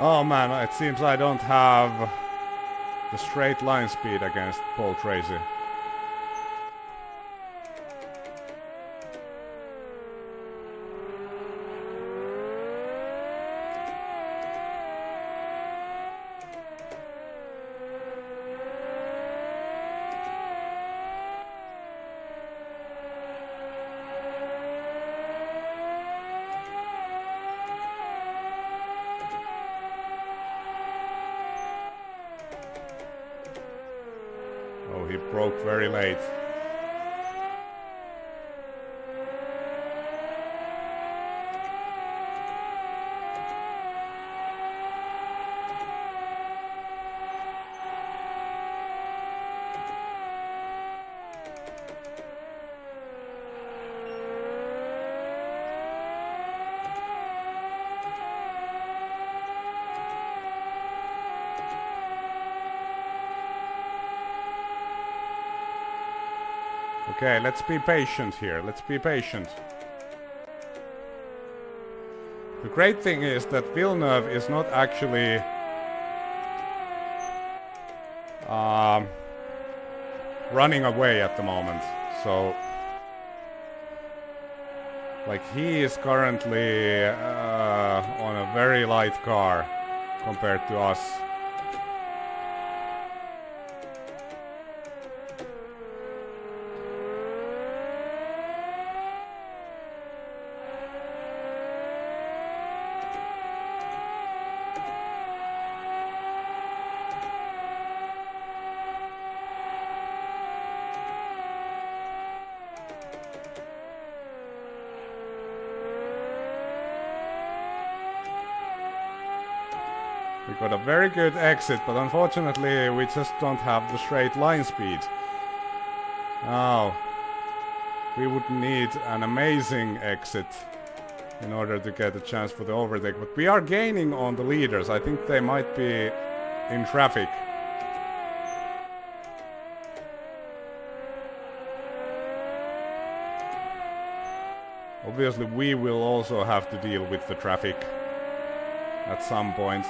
Oh man, it seems I don't have the straight line speed against Paul Tracy. Oh, he broke very late. Okay, let's be patient here. Let's be patient. The great thing is that Villeneuve is not actually running away at the moment. So, like, he is currently on a very light car compared to us. We got a very good exit, but unfortunately we just don't have the straight line speed. Oh, we would need an amazing exit in order to get a chance for the overtake. But we are gaining on the leaders. I think they might be in traffic. Obviously, we will also have to deal with the traffic at some point.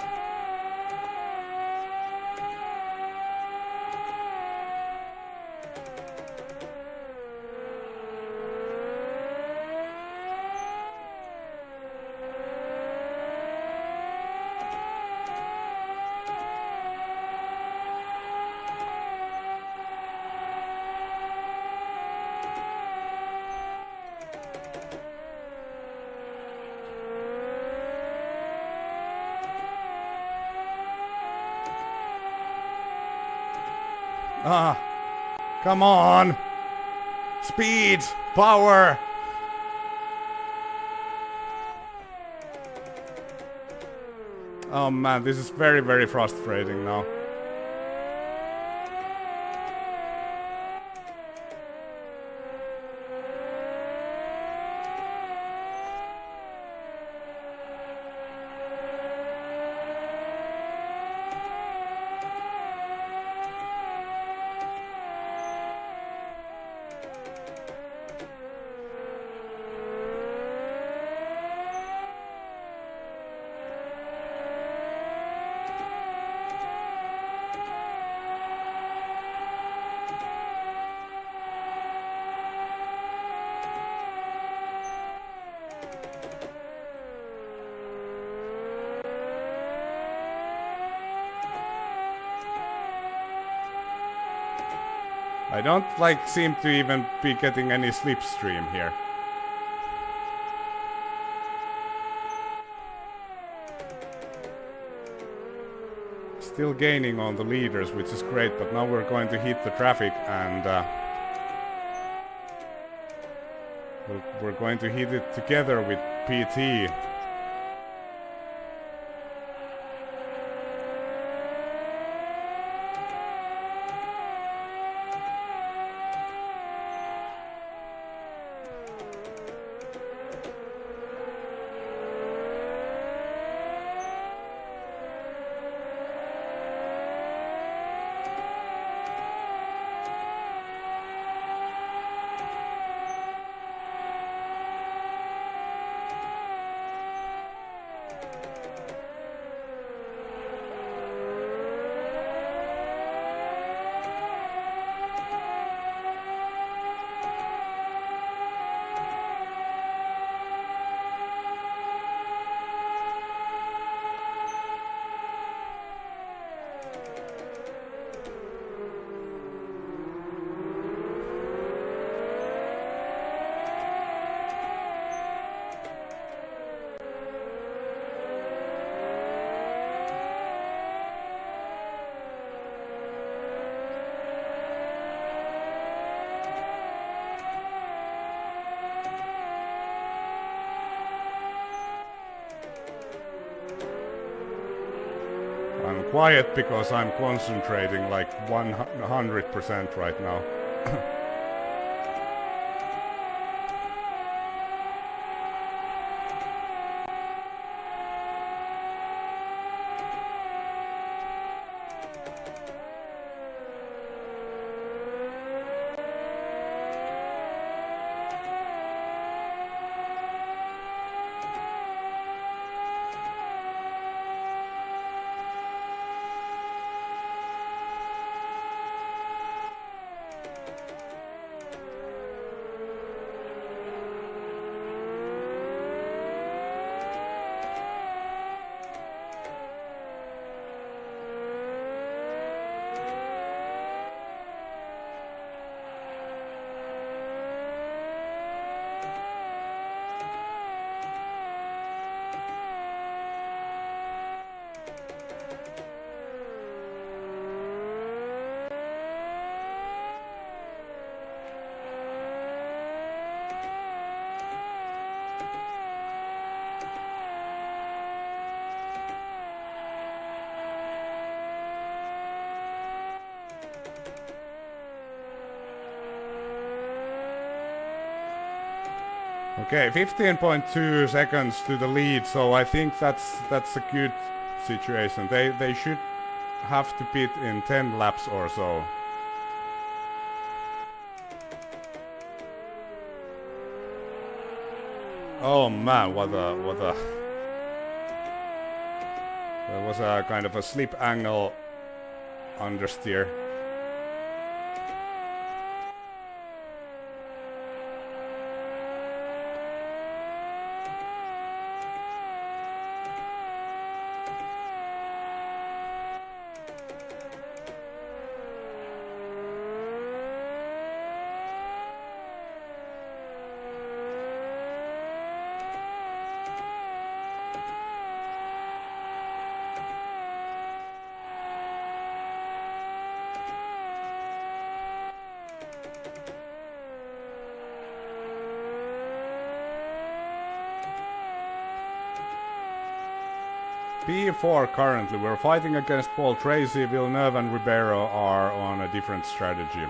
Ah, come on! Speed! Power! Oh man, this is very, very frustrating now. I don't seem to even be getting any slipstream here. Still gaining on the leaders, which is great, but now we're going to hit the traffic and we're going to hit it together with PT. I'm quiet because I'm concentrating like 100% right now. Okay, 15.2 seconds to the lead, so I think that's a good situation. They should have to pit in 10 laps or so. Oh man, what a there was a kind of a slip angle understeer. P4 currently, we're fighting against Paul Tracy, Villeneuve and Ribeiro are on a different strategy.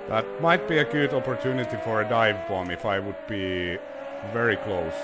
That might be a good opportunity for a dive bomb if I would be very close.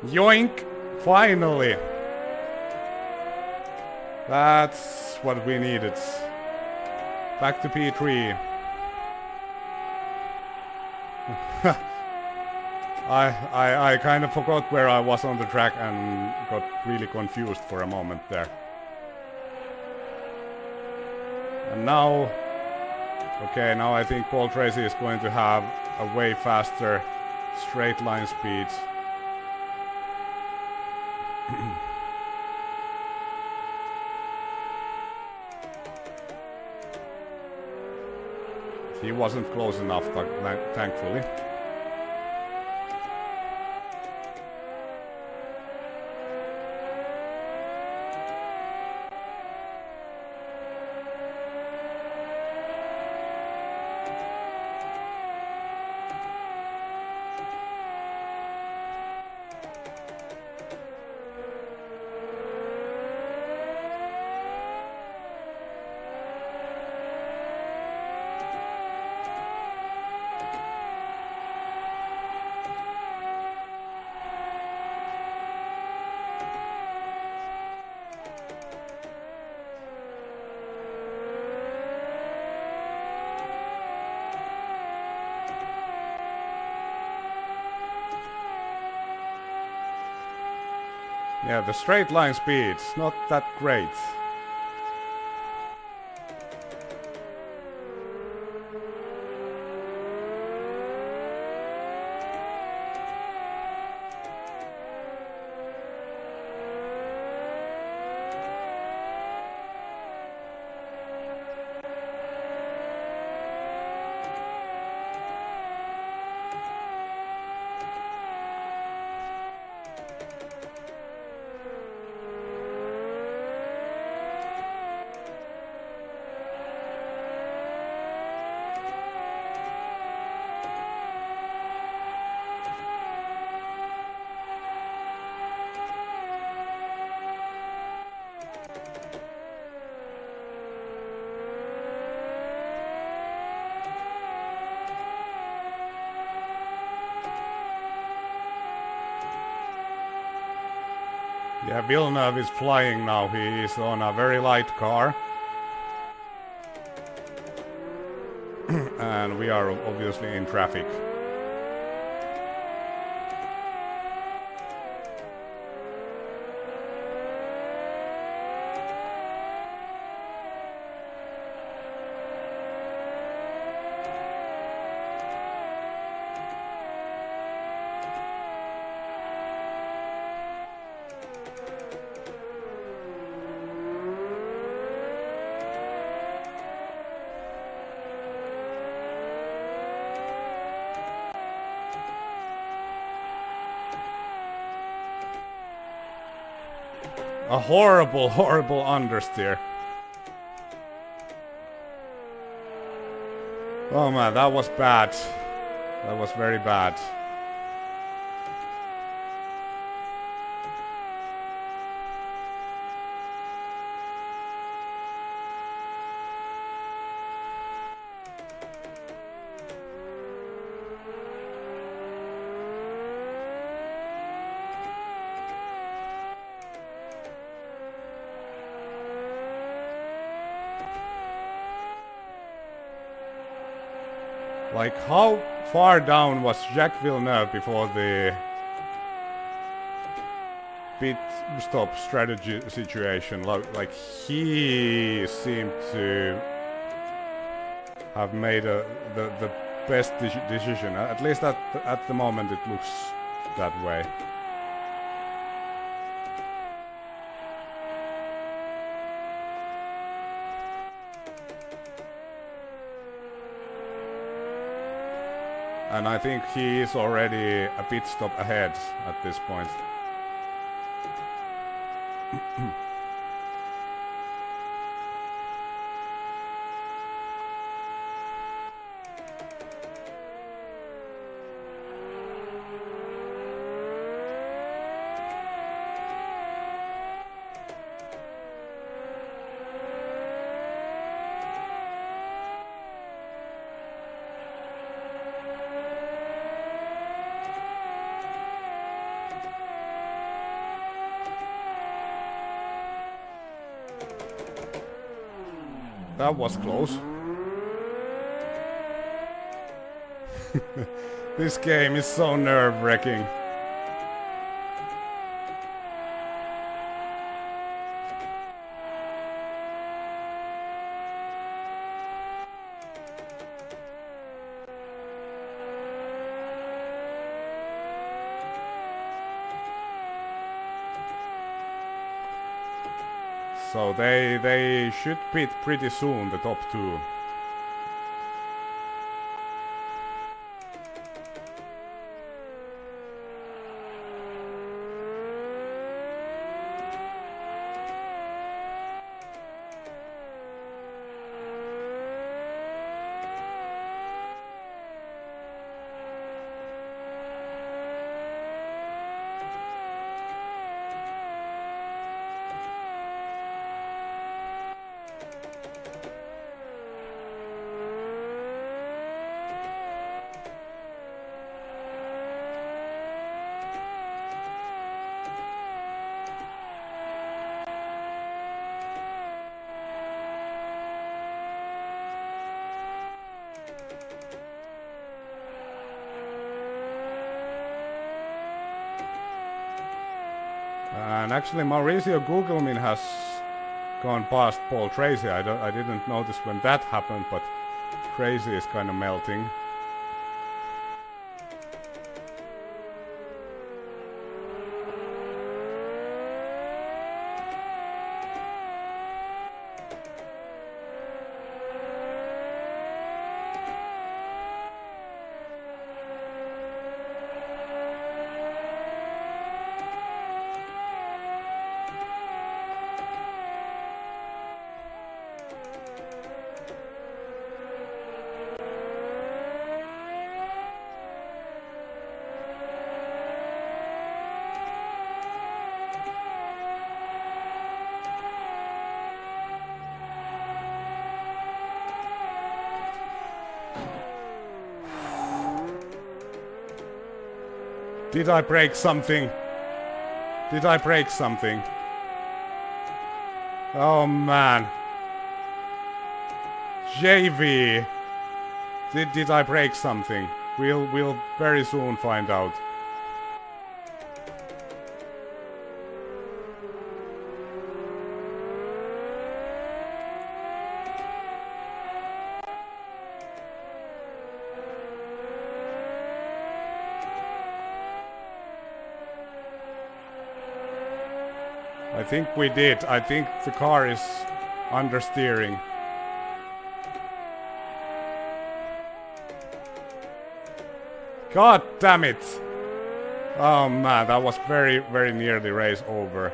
Yoink! Finally! That's what we needed. Back to P3. I kind of forgot where I was on the track and got really confused for a moment there. And now... Okay, now I think Paul Tracy is going to have a way faster straight line speed. He wasn't close enough, thankfully. Yeah, the straight line speed's not that great. Yeah, Villeneuve is flying now. He is on a very light car. And we are obviously in traffic. A horrible, horrible understeer. Oh man, that was bad. That was very bad. Like, how far down was Jacques Villeneuve before the pit stop strategy situation? Like he seemed to have made the best decision. At least at the moment it looks that way. And I think he is already a pit stop ahead at this point. That was close. This game is so nerve-wracking. So they should pit pretty soon, the top two. And actually Mauricio Gugelmin has gone past Paul Tracy. I didn't notice when that happened, but Tracy is kind of melting. Did I break something? Did I break something? Oh man. JV. Did I break something? We'll very soon find out. I think we did. I think the car is understeering. God damn it! Oh man, that was very, very nearly race over.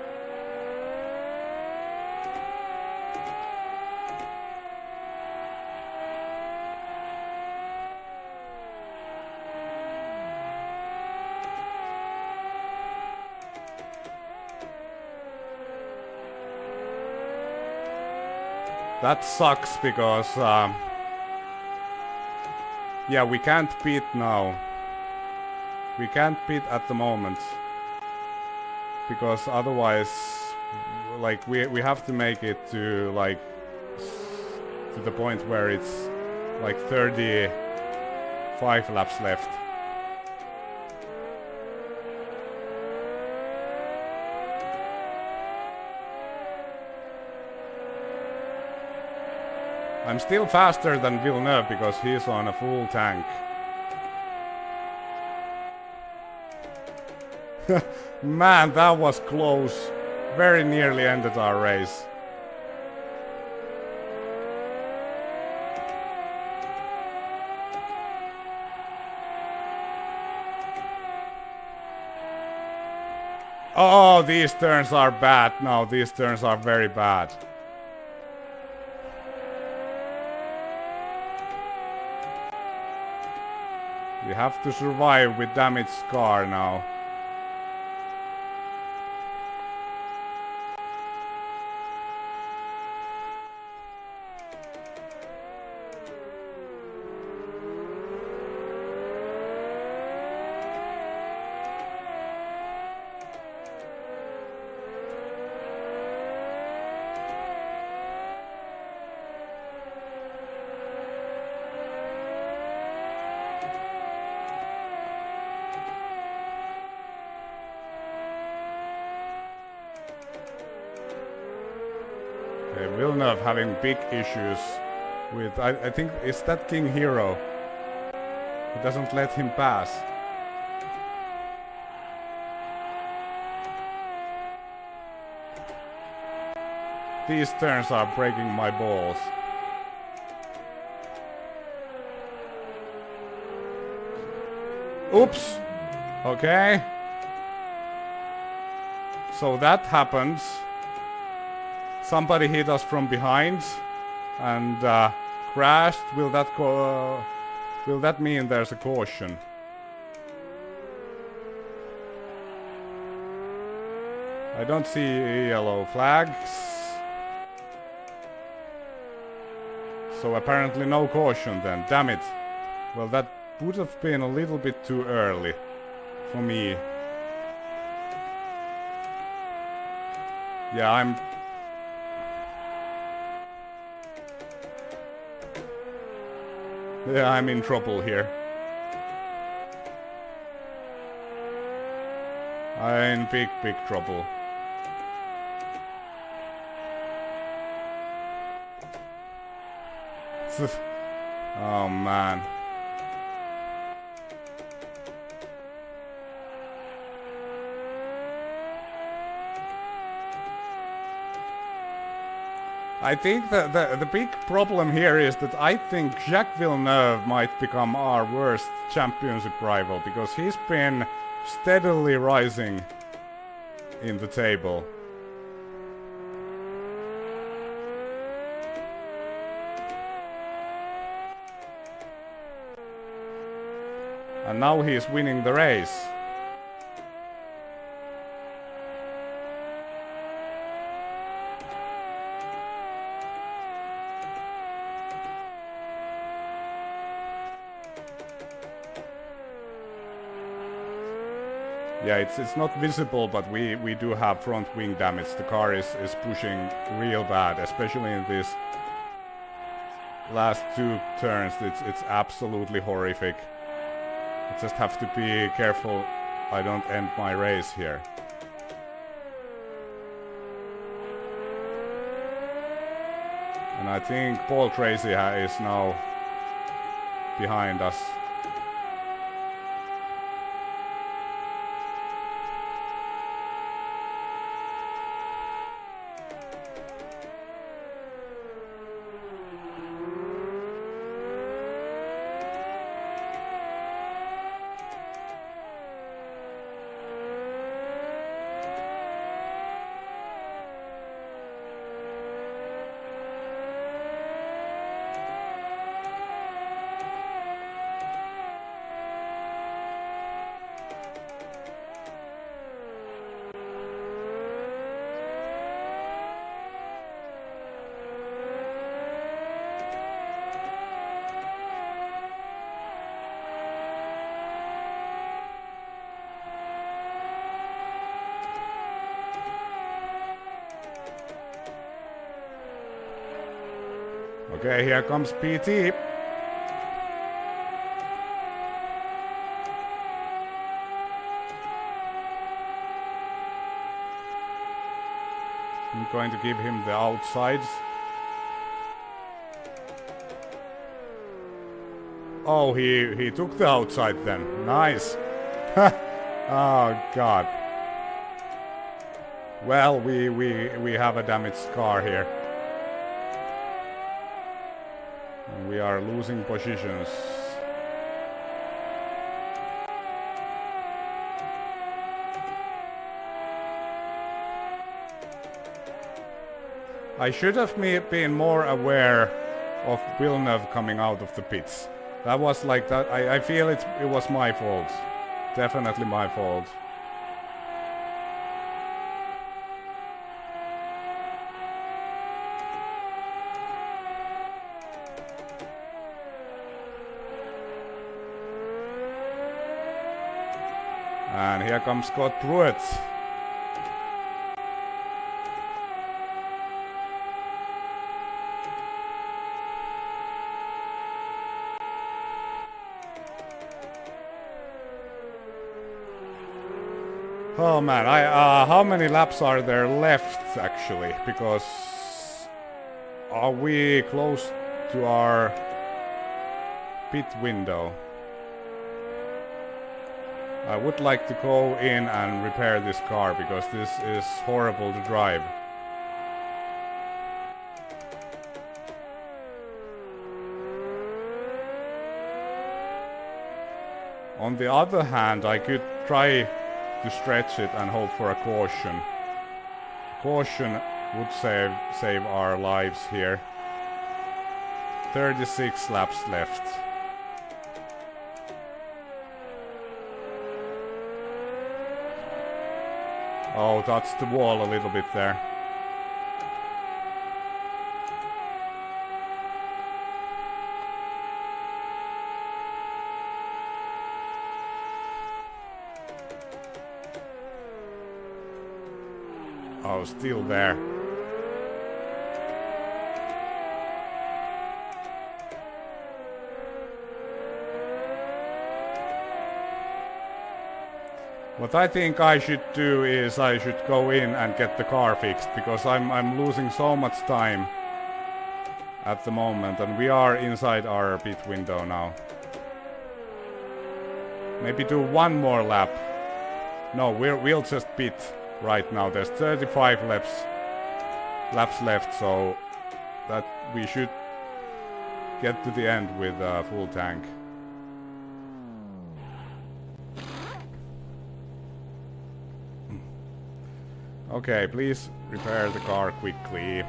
That sucks because, yeah, we can't beat now. We can't beat at the moment. Because otherwise, like, we have to make it to, like, to the point where it's, like, 35 laps left. I'm still faster than Villeneuve because he's on a full tank. Man, that was close. Very nearly ended our race. Oh, these turns are bad. No, these turns are very bad. We have to survive with damaged car now. Villeneuve having big issues with, I think, is that King Hero who doesn't let him pass. These turns are breaking my balls. Oops. Okay. So that happens. Somebody hit us from behind and crashed. Will that mean there's a caution? I don't see yellow flags. So apparently no caution then. Damn it. Well, that would have been a little bit too early for me. Yeah, I'm in trouble here. I'm in big trouble. Oh man. I think that the big problem here is that I think Jacques Villeneuve might become our worst championship rival because he's been steadily rising in the table. And now he's winning the race. Yeah, it's not visible, but we do have front wing damage. The car is pushing real bad, especially in these last two turns. It's absolutely horrific. I just have to be careful I don't end my race here. And I think Paul Tracy is now behind us. Okay, here comes PT. I'm going to give him the outsides. Oh, he took the outside then. Nice. Oh god. Well, we have a damaged car here. And we are losing positions. I should have been more aware of Villeneuve coming out of the pits. That was like that. I feel it was my fault. Definitely my fault. And here comes Scott Pruitt. Oh man, how many laps are there left actually? Because are we close to our pit window? I would like to go in and repair this car because this is horrible to drive. On the other hand, I could try to stretch it and hope for a caution. Caution would save our lives here. 36 laps left. Oh, touched the wall a little bit there. Oh, still there. What I think I should do is I should go in and get the car fixed because I'm losing so much time. at the moment, and we are inside our pit window now. Maybe do one more lap. No, we'll just pit right now. There's 35 laps left, so that we should get to the end with a full tank. Okay, please repair the car quickly.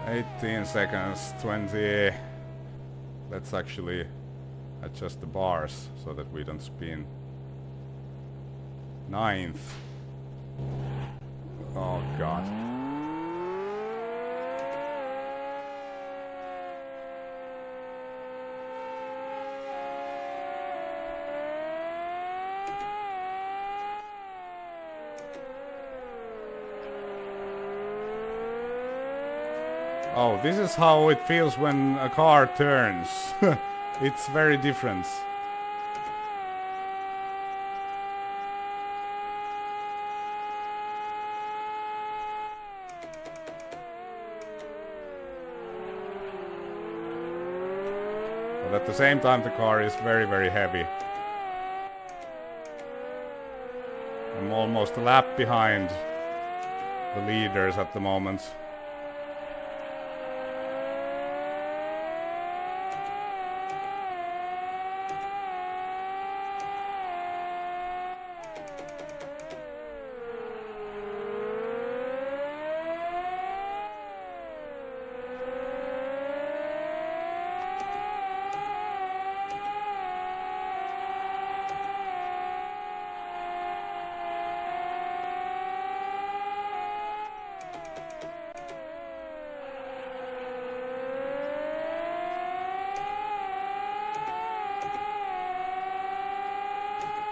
"18 seconds, 20. Let's actually adjust the bars so that we don't spin. 9th. Oh god. Oh, this is how it feels when a car turns. It's very different. But at the same time the car is very, very heavy. I'm almost a lap behind the leaders at the moment.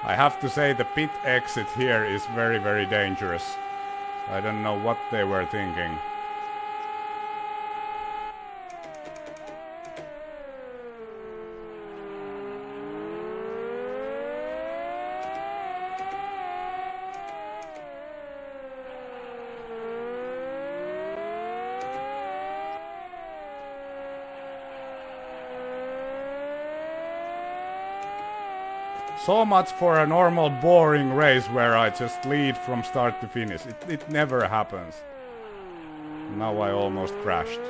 I have to say the pit exit here is very, very dangerous. I don't know what they were thinking. So much for a normal boring race where I just lead from start to finish. It never happens. Now I almost crashed.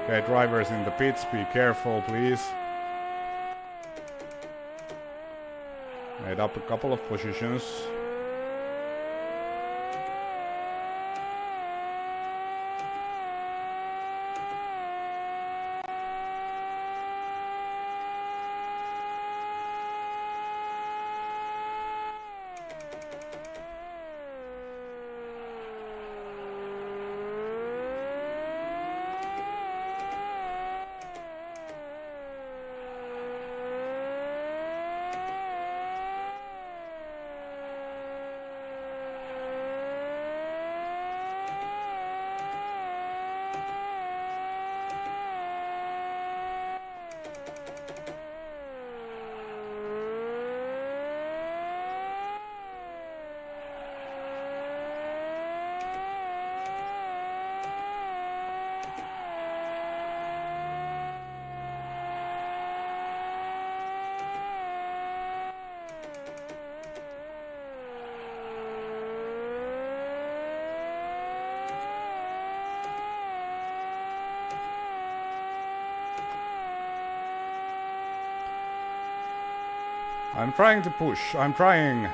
Okay, drivers in the pits, be careful please. Made up a couple of positions. I'm trying to push. I'm trying.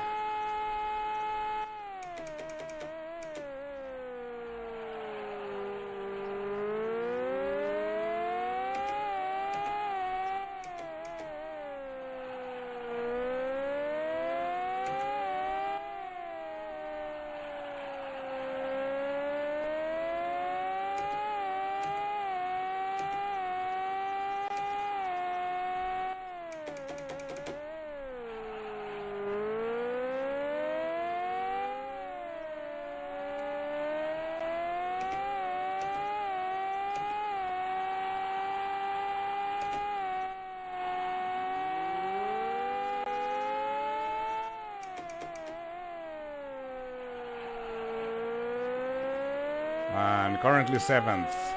And currently 7th.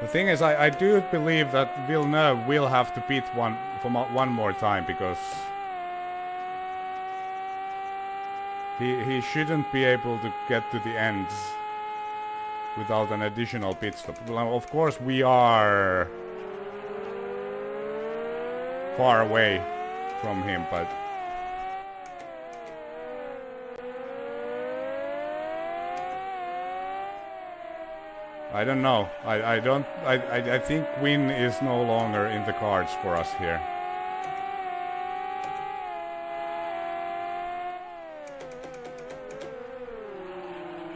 The thing is, I do believe that Villeneuve will have to pit one more time because he shouldn't be able to get to the ends without an additional pit stop. Well, of course, we are far away from him, but I don't know. I think win is no longer in the cards for us here.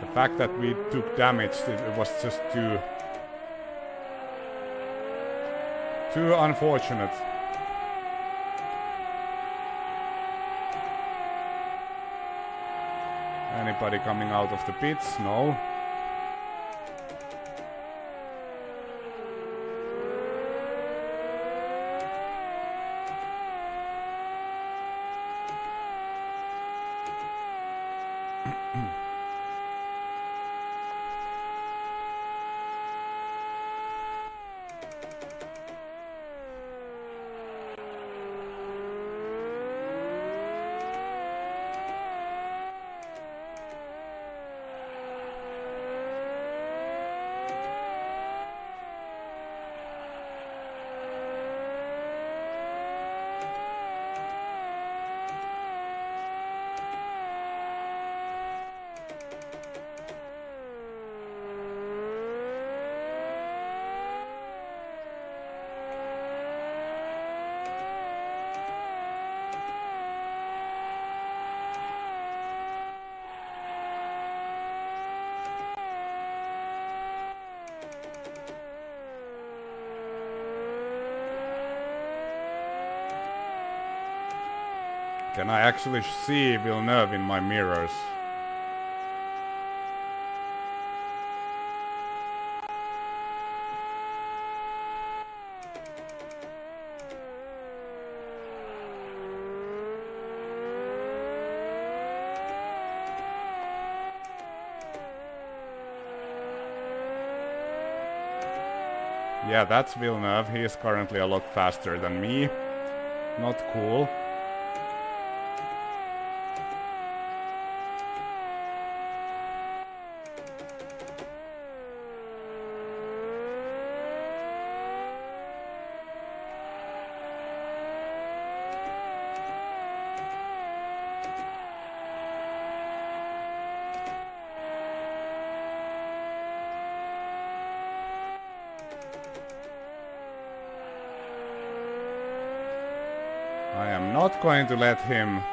The fact that we took damage, it was just too unfortunate. Anybody coming out of the pits? No. Can I actually see Villeneuve in my mirrors? Yeah, that's Villeneuve. He is currently a lot faster than me. Not cool. I am not going to let him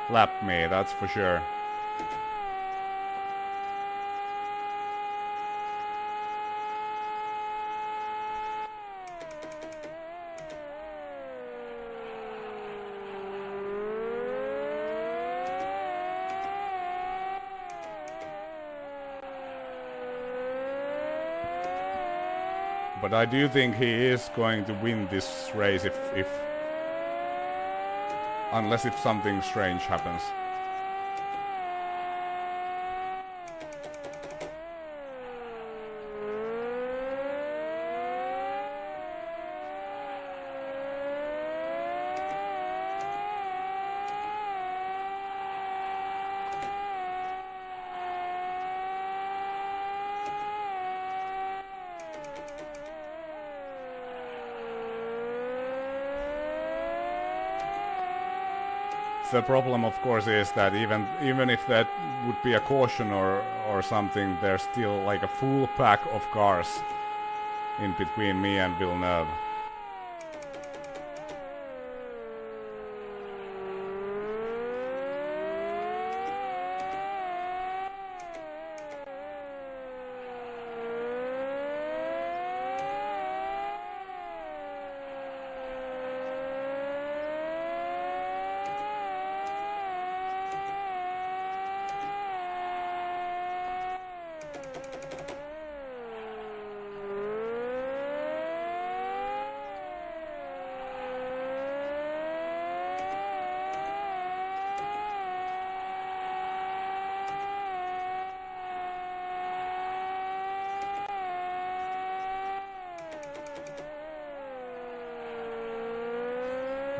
lap me, that's for sure. But I do think he is going to win this race unless if something strange happens. the problem, of course, is that even if that would be a caution or something, there's still like a full pack of cars in between me and Villeneuve.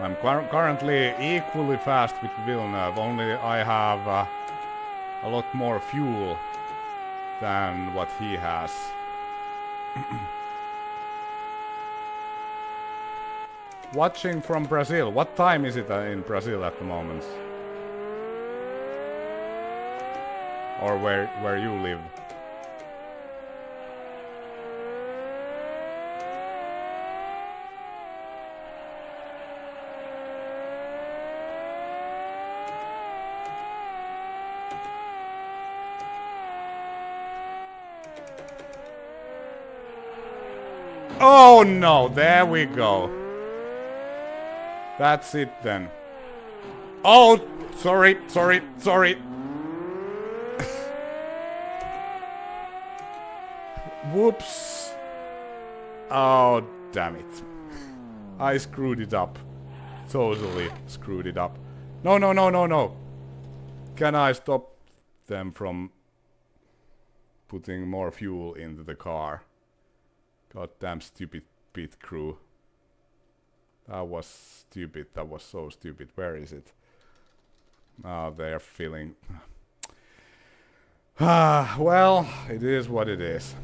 I'm currently equally fast with Villeneuve, only I have a lot more fuel than what he has. Watching from Brazil. What time is it in Brazil at the moment? Or where you live? Oh no, there we go. That's it then. Oh, sorry. Whoops. Oh, damn it. I screwed it up. Totally screwed it up. No. Can I stop them from putting more fuel into the car? Goddamn stupid pit crew. That was stupid. That was so stupid. Where is it? Oh, they're filling. Well, it is what it is.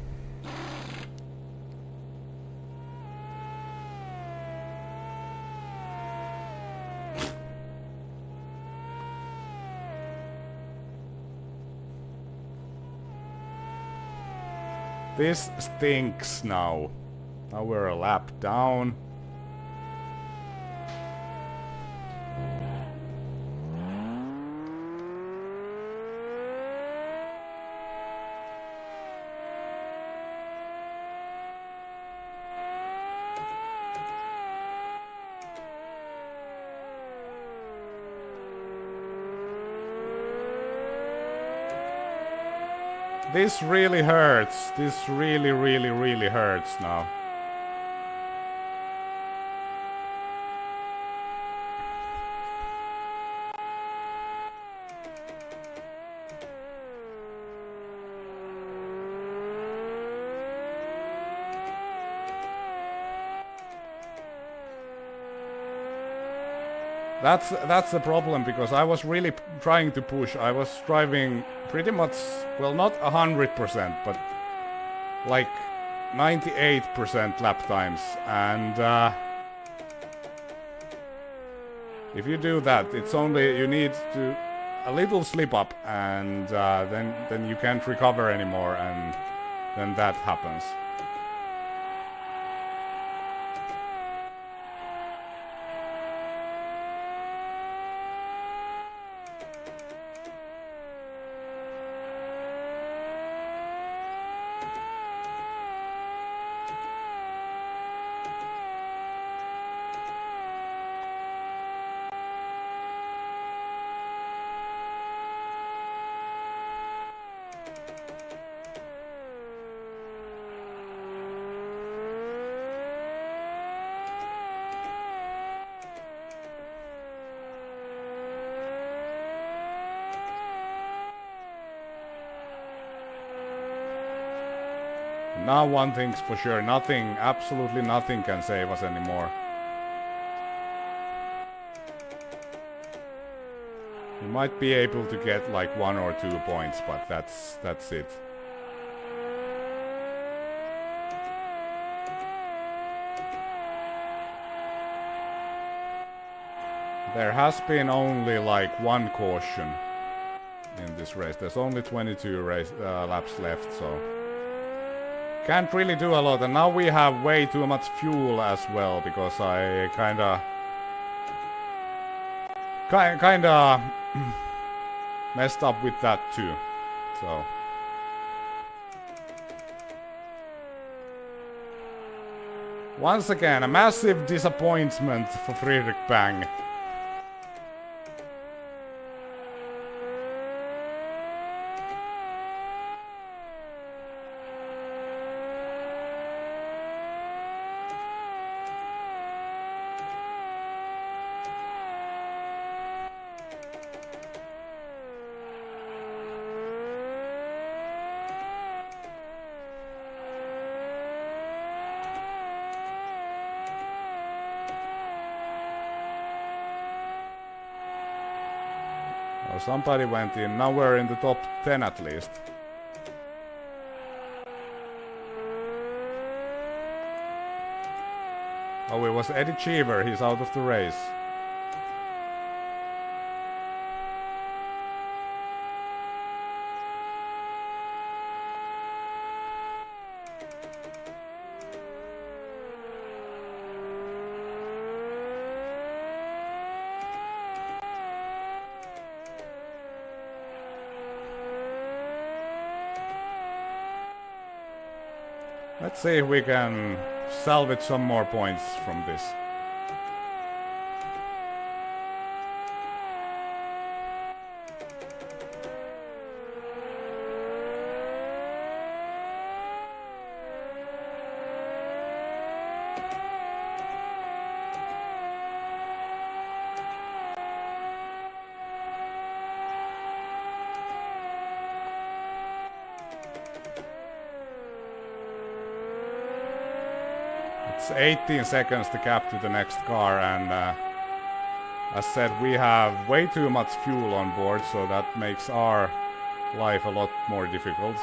This stinks now. Now we're a lap down. This really hurts. This really hurts now. That's the problem, because I was really trying to push. I was driving pretty much, well, not 100%, but like 98% lap times, and if you do that, it's only you need to a little slip up, and then you can't recover anymore, and then that happens. Now one thing's for sure, nothing, absolutely nothing can save us anymore. We might be able to get like 1 or 2 points, but that's it. There has been only like one caution in this race. There's only 22 laps left, so can't really do a lot. And now we have way too much fuel as well, because I kinda messed up with that too. So once again, a massive disappointment for Friedrich Bang. Somebody went in. Now we're in the top 10 at least. Oh, it was Eddie Cheever. He's out of the race. Let's see if we can salvage some more points from this. It's 18 seconds to cap to the next car, and as said, we have way too much fuel on board, so that makes our life a lot more difficult.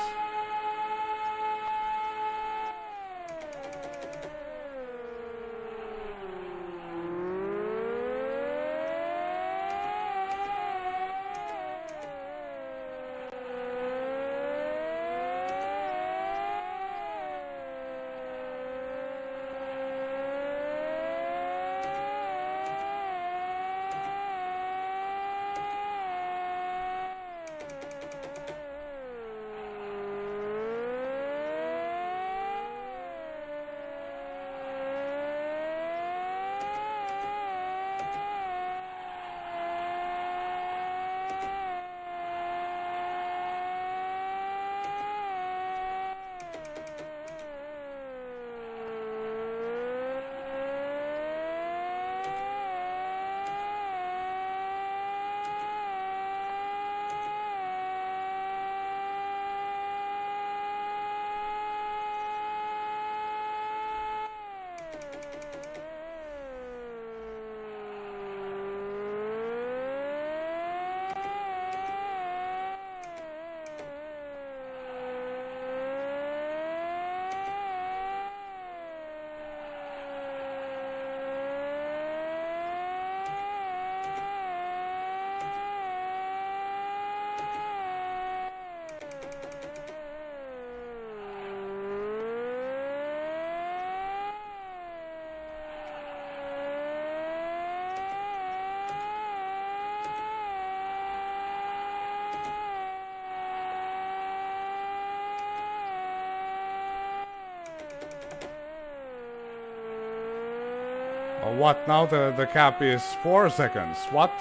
Oh, what? Now the cap is 4 seconds. What?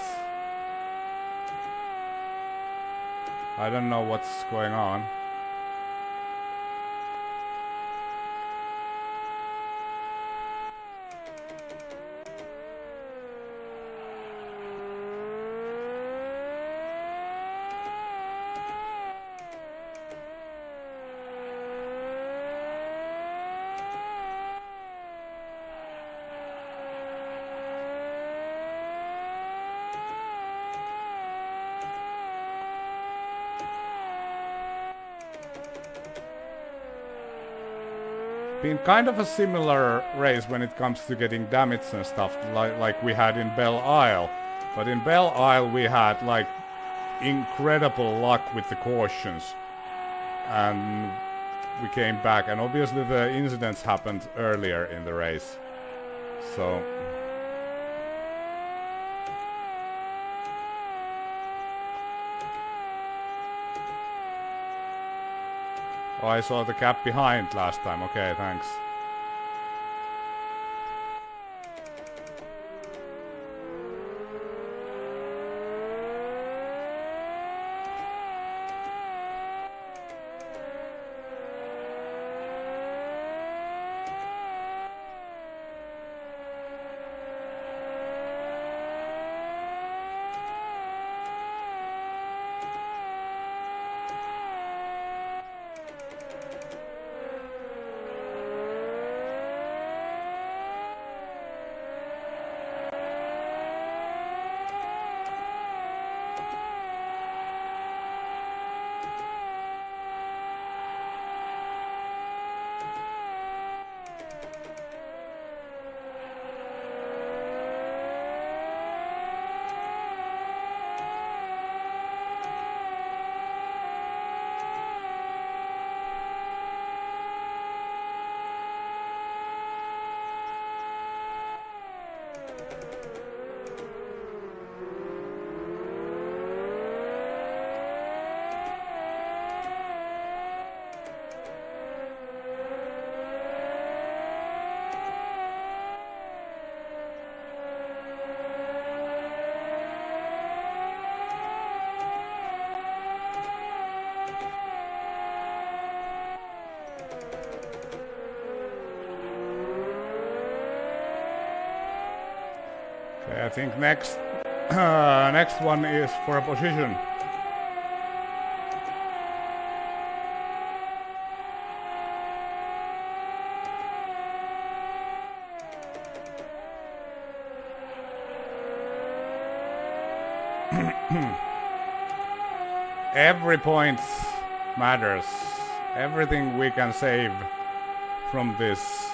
I don't know what's going on. Been kind of a similar race when it comes to getting damage and stuff, like we had in Belle Isle. But in Belle Isle we had like incredible luck with the cautions, and we came back, and obviously the incidents happened earlier in the race. So oh, I saw the gap behind last time. Okay, thanks. I think next next one is for a position. Every point matters. Everything we can save from this.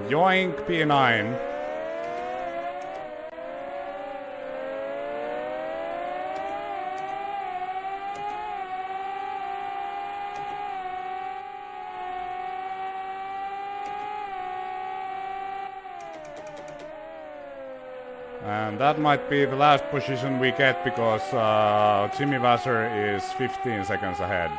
Yoink P9. And that might be the last position we get because Jimmy Vasser is 15 seconds ahead.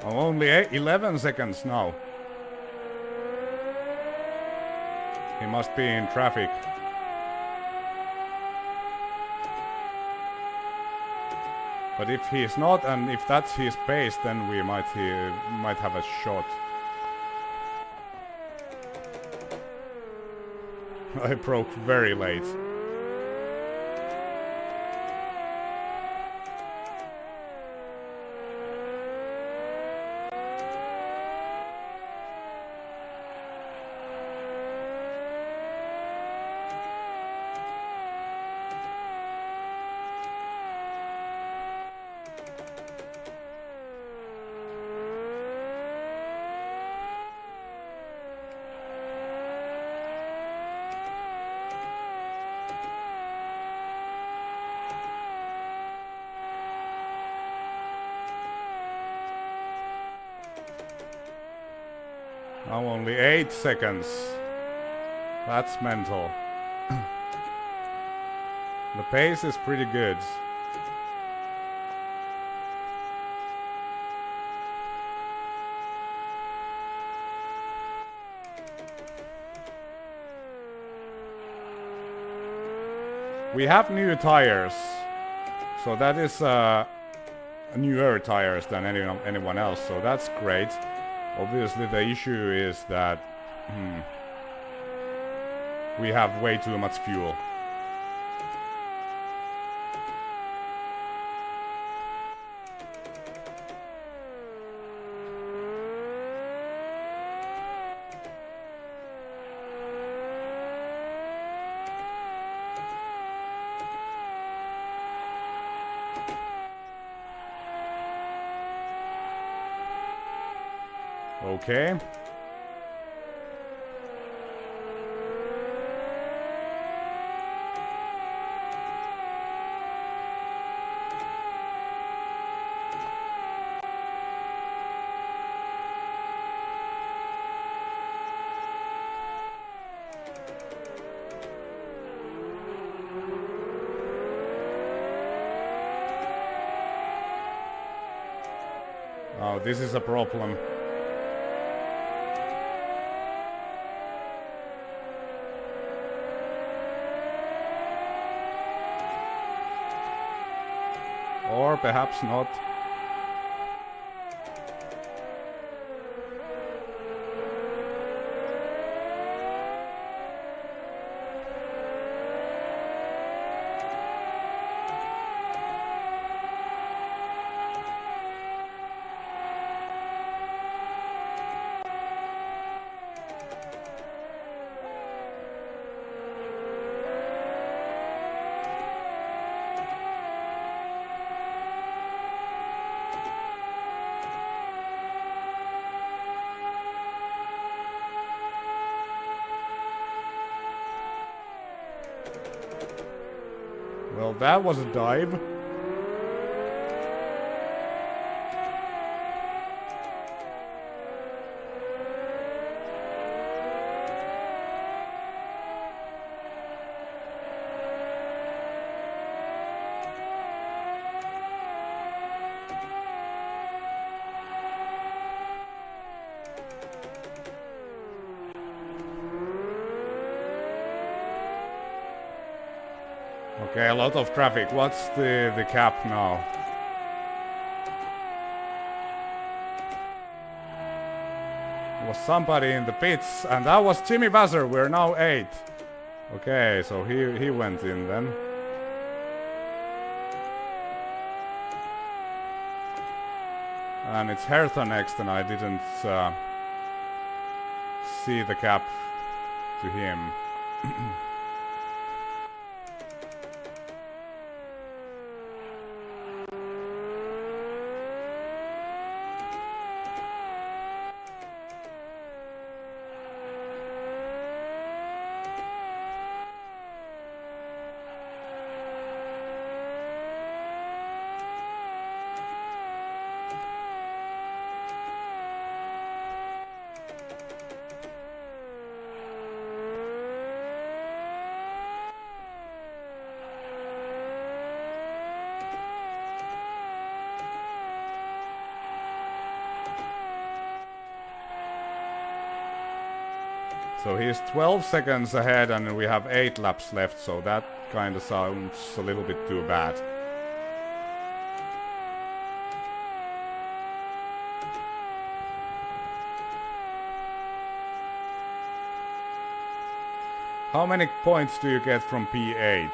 Only 11 seconds now. He must be in traffic. But if he's not, and if that's his pace, then we might have a shot. I broke very late. I'm only 8 seconds. That's mental. The pace is pretty good. We have new tires, so that is newer tires than anyone else, so that's great. Obviously the issue is that we have way too much fuel. Okay. Oh, this is a problem. Or perhaps not. Well, that was a dive. Okay, a lot of traffic. What's the cap now? Was somebody in the pits, and that was Jimmy Vasser. We're now 8. Okay, so he went in then. And it's Hertha next, and I didn't see the cap to him. So he's 12 seconds ahead and we have 8 laps left, so that kind of sounds a little bit too bad. How many points do you get from P8?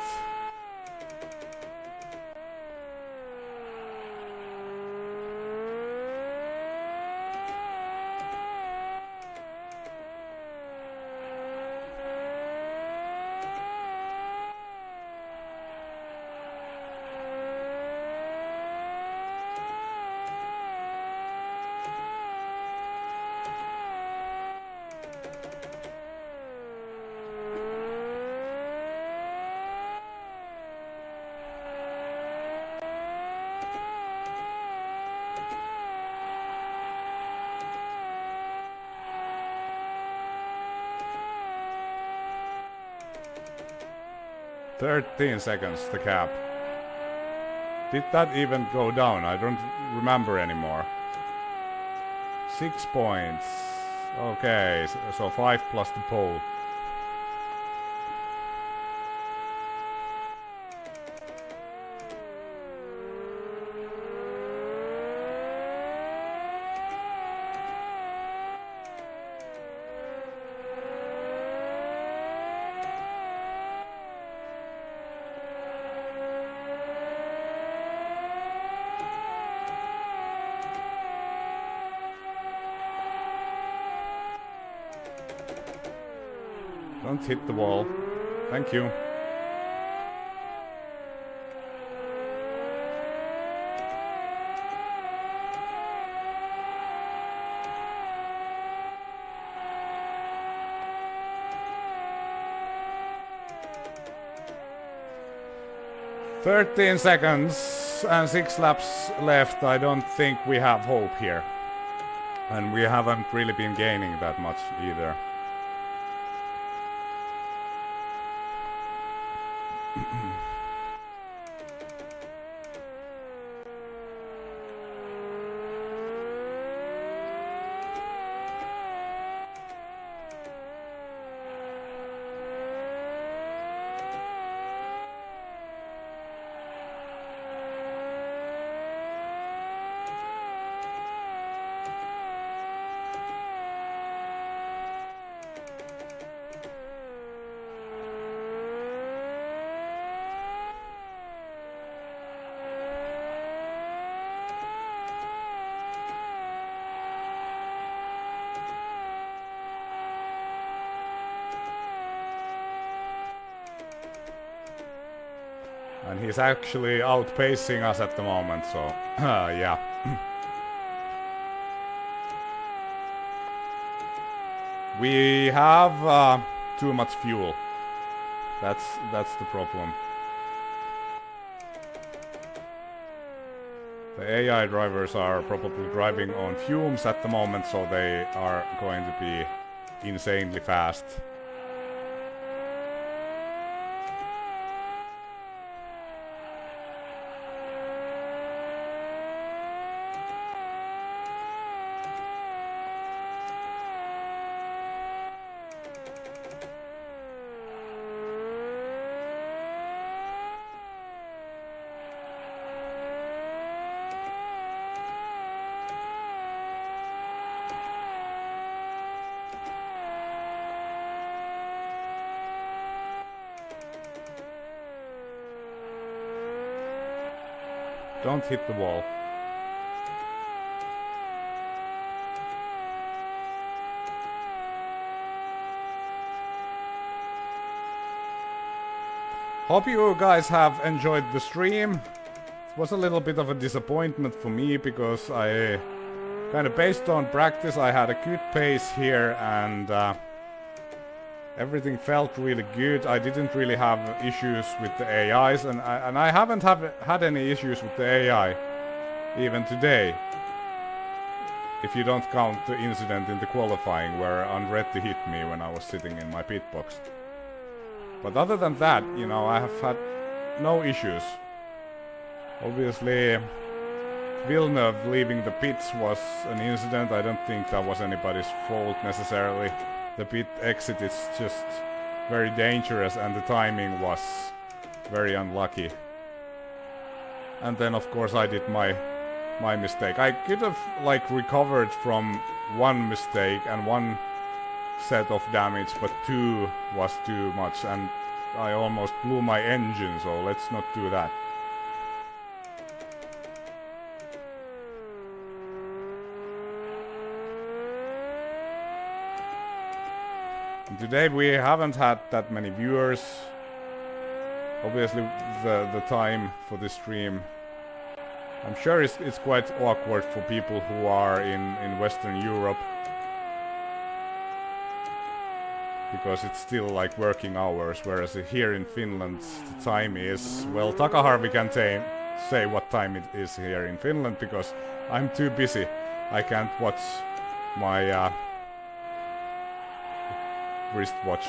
13 seconds, the cap. Did that even go down? I don't remember anymore. 6 points. Okay, so 5 plus the pole. Don't hit the wall. Thank you. "13 seconds and 6 laps left. I don't think we have hope here. And we haven't really been gaining that much either. And he's actually outpacing us at the moment, so yeah. We have too much fuel. That's the problem. The AI drivers are probably driving on fumes at the moment, so they are going to be insanely fast. Don't hit the wall. Hope you guys have enjoyed the stream. It was a little bit of a disappointment for me because I kind of based on practice I had a good pace here and everything felt really good. I didn't really have issues with the AIs, and I haven't had any issues with the AI even today. If you don't count the incident in the qualifying where Andretti hit me when I was sitting in my pit box. But other than that, you know, I have had no issues. Obviously, Villeneuve leaving the pits was an incident. I don't think that was anybody's fault necessarily. The pit exit is just very dangerous and the timing was very unlucky. And then of course I did my mistake. I could have like recovered from one mistake and one set of damage, but 2 was too much and I almost blew my engine, so let's not do that. Today we haven't had that many viewers. Obviously the time for this stream, I'm sure it's quite awkward for people who are in Western Europe. Because it's still like working hours, whereas here in Finland the time is... Well, Takaharvi can say what time it is here in Finland because I'm too busy. I can't watch my wristwatch.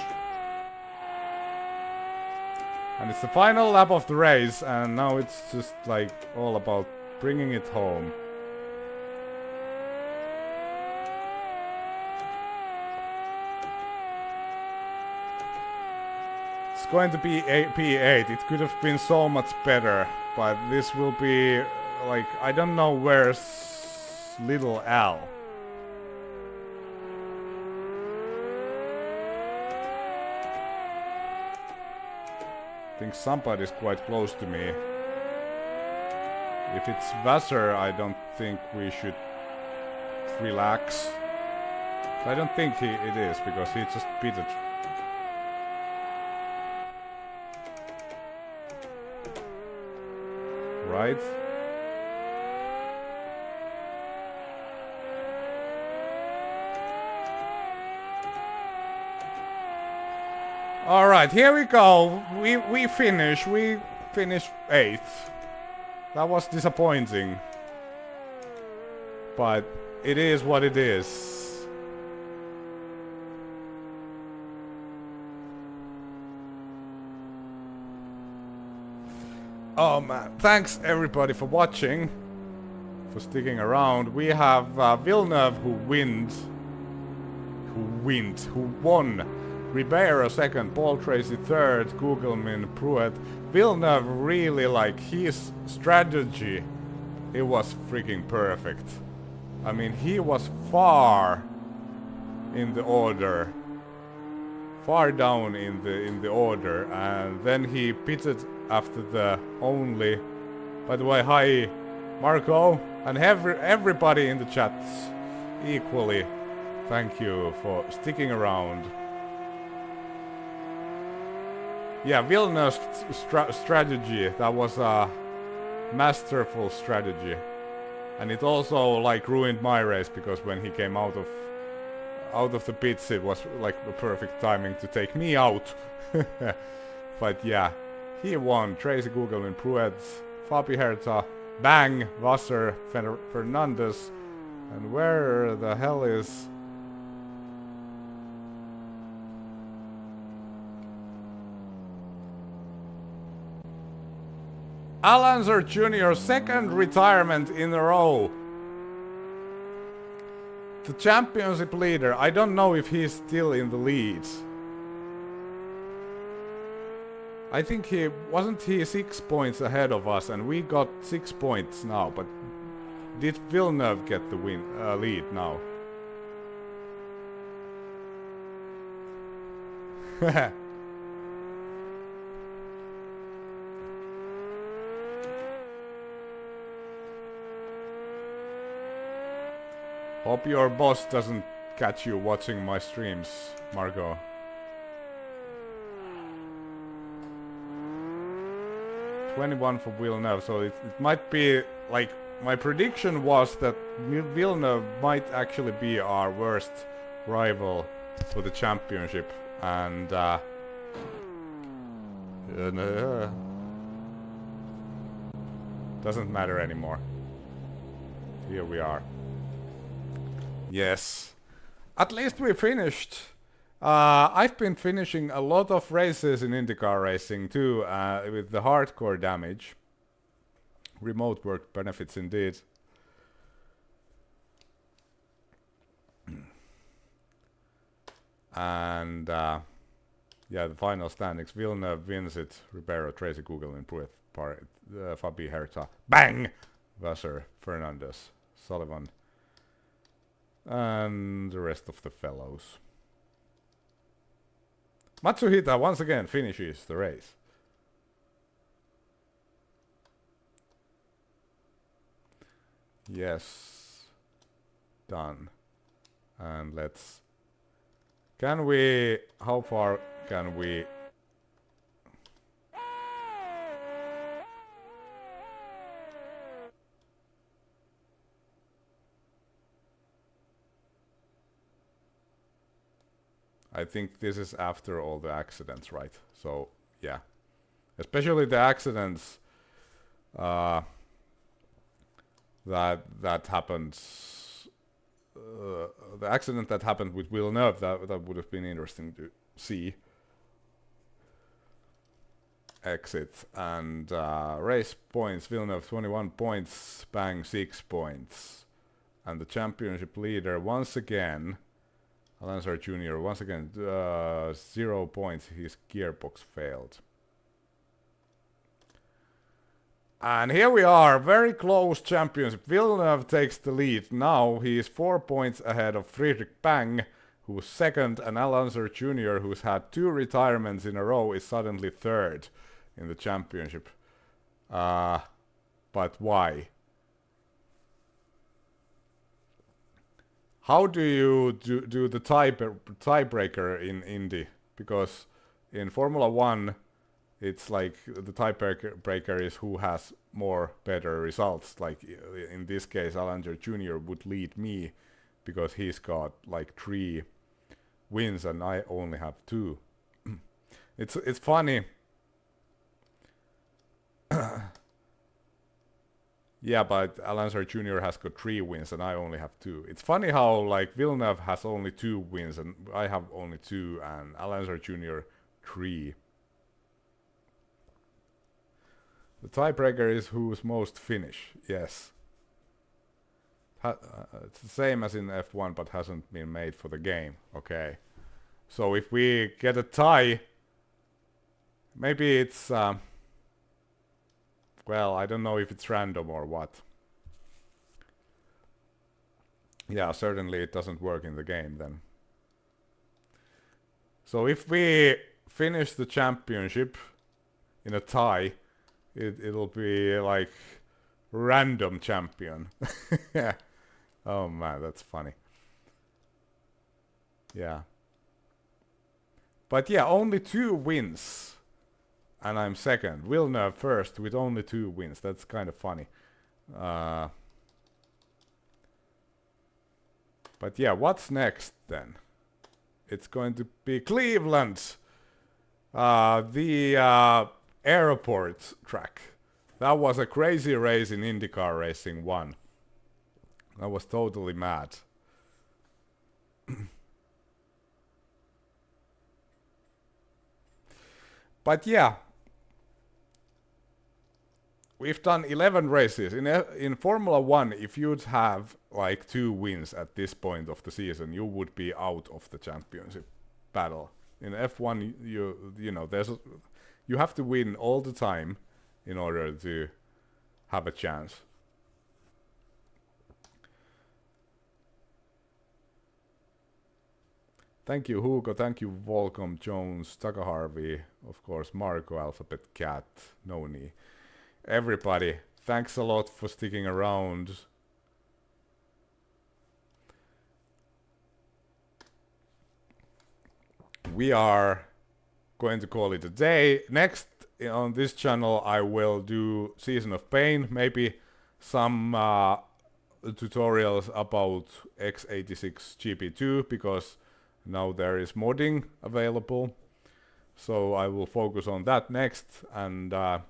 And it's the final lap of the race, and now it's just like all about bringing it home. It's going to be P8. It could have been so much better, but this will be like, I don't know where's little Al. I think somebody's quite close to me. If it's Vassar, I don't think we should relax. I don't think it is, because he just pitted. Right? Alright, here we go. We finish 8th. That was disappointing. But it is what it is. Oh man, thanks everybody for watching, for sticking around. We have Villeneuve who won. Ribeiro second, Paul Tracy third, Kugelman, Pruett. Villeneuve really, like, his strategy, it was freaking perfect. I mean, he was far in the order, far down in the order, and then he pitted after the only. By the way, hi Marco, and everybody in the chats equally. Thank you for sticking around. Yeah, Villeneuve's strategy, that was a masterful strategy. And it also like ruined my race, because when he came out of the pits, it was like the perfect timing to take me out. But yeah, he won. Tracy Kugelman, Pruett, Fabi Herta, Bang, Vassar, Fernandez. And where the hell is... Alanzer Jr., second retirement in a row. The championship leader. I don't know if he's still in the lead. I think wasn't he 6 points ahead of us, and we got 6 points now, but did Villeneuve get the lead now? Hope your boss doesn't catch you watching my streams, Margot. $21 for Villeneuve, so it might be like, my prediction was that Villeneuve might actually be our worst rival for the championship, and doesn't matter anymore. Here we are. Yes. At least we finished. I've been finishing a lot of races in IndyCar Racing too, with the hardcore damage. Remote work benefits indeed. And yeah, the final standings. Villeneuve wins it. Ribeiro, Tracy Kugelman, Pruett, Fabi Herta. Bang! Vassar, Fernandez, Sullivan. And the rest of the fellows. Matsuhita once again finishes the race. Yes. Done. And let's... Can we... How far can we... I think this is after all the accidents, right? So, yeah. Especially the accidents that happened. The accident that happened with Villeneuve, that would have been interesting to see. exit. And race points, Villeneuve 21 points, Bang 6 points. And the championship leader once again, Lancer Jr. once again 0 points, his gearbox failed. And here we are, very close championship. Villeneuve takes the lead. Now he is 4 points ahead of Friedrich Bang, who's second, and Lancer Jr., who's had 2 retirements in a row, is suddenly third in the championship. But why? How do you do the tiebreaker in Indy? Because in Formula 1, it's like the tiebreaker is who has better results. Like in this case, Alanger Jr. would lead me because he's got like 3 wins and I only have 2. It's funny. Yeah, but Alanger Jr. has got 3 wins and I only have 2. It's funny how like Villeneuve has only 2 wins and I have only 2 and Alanger Jr. 3. The tiebreaker is who's most Finnish, yes. It's the same as in F1 but hasn't been made for the game, okay. So if we get a tie, maybe it's, well, I don't know if it's random or what. Yeah, certainly it doesn't work in the game then. So if we finish the championship in a tie, it'll be like random champion. Oh man, that's funny. Yeah. But yeah, only 2 wins. And I'm second. Villeneuve first with only 2 wins. That's kind of funny. But yeah, what's next then? It's going to be Cleveland. The airport track. That was a crazy race in IndyCar Racing 1. I was totally mad. But yeah, we've done 11 races. In Formula 1, if you'd have like 2 wins at this point of the season, you would be out of the championship battle. In F1, you know, you have to win all the time in order to have a chance. Thank you, Hugo. Thank you, Volcom, Jones, Taka Harvey, of course, Marco, Alphabet Cat, Noni. Everybody, thanks a lot for sticking around. We are going to call it a day. Next on this channel I will do Season of Pain, maybe some tutorials about x86 GP2 because now there is modding available. So I will focus on that next, and the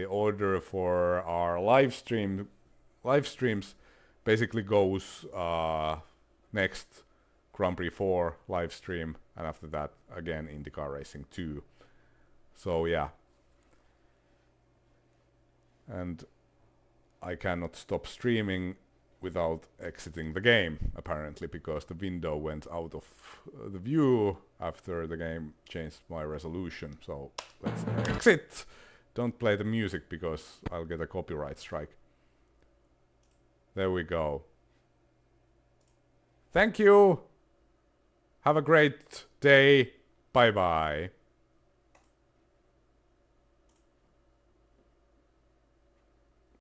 order for our live streams basically goes next Grand Prix 4 live stream, and after that again IndyCar Racing 2. So yeah, and I cannot stop streaming without exiting the game apparently, because the window went out of the view after the game changed my resolution. So let's exit. Don't play the music because I'll get a copyright strike. There we go. Thank you. Have a great day. Bye bye.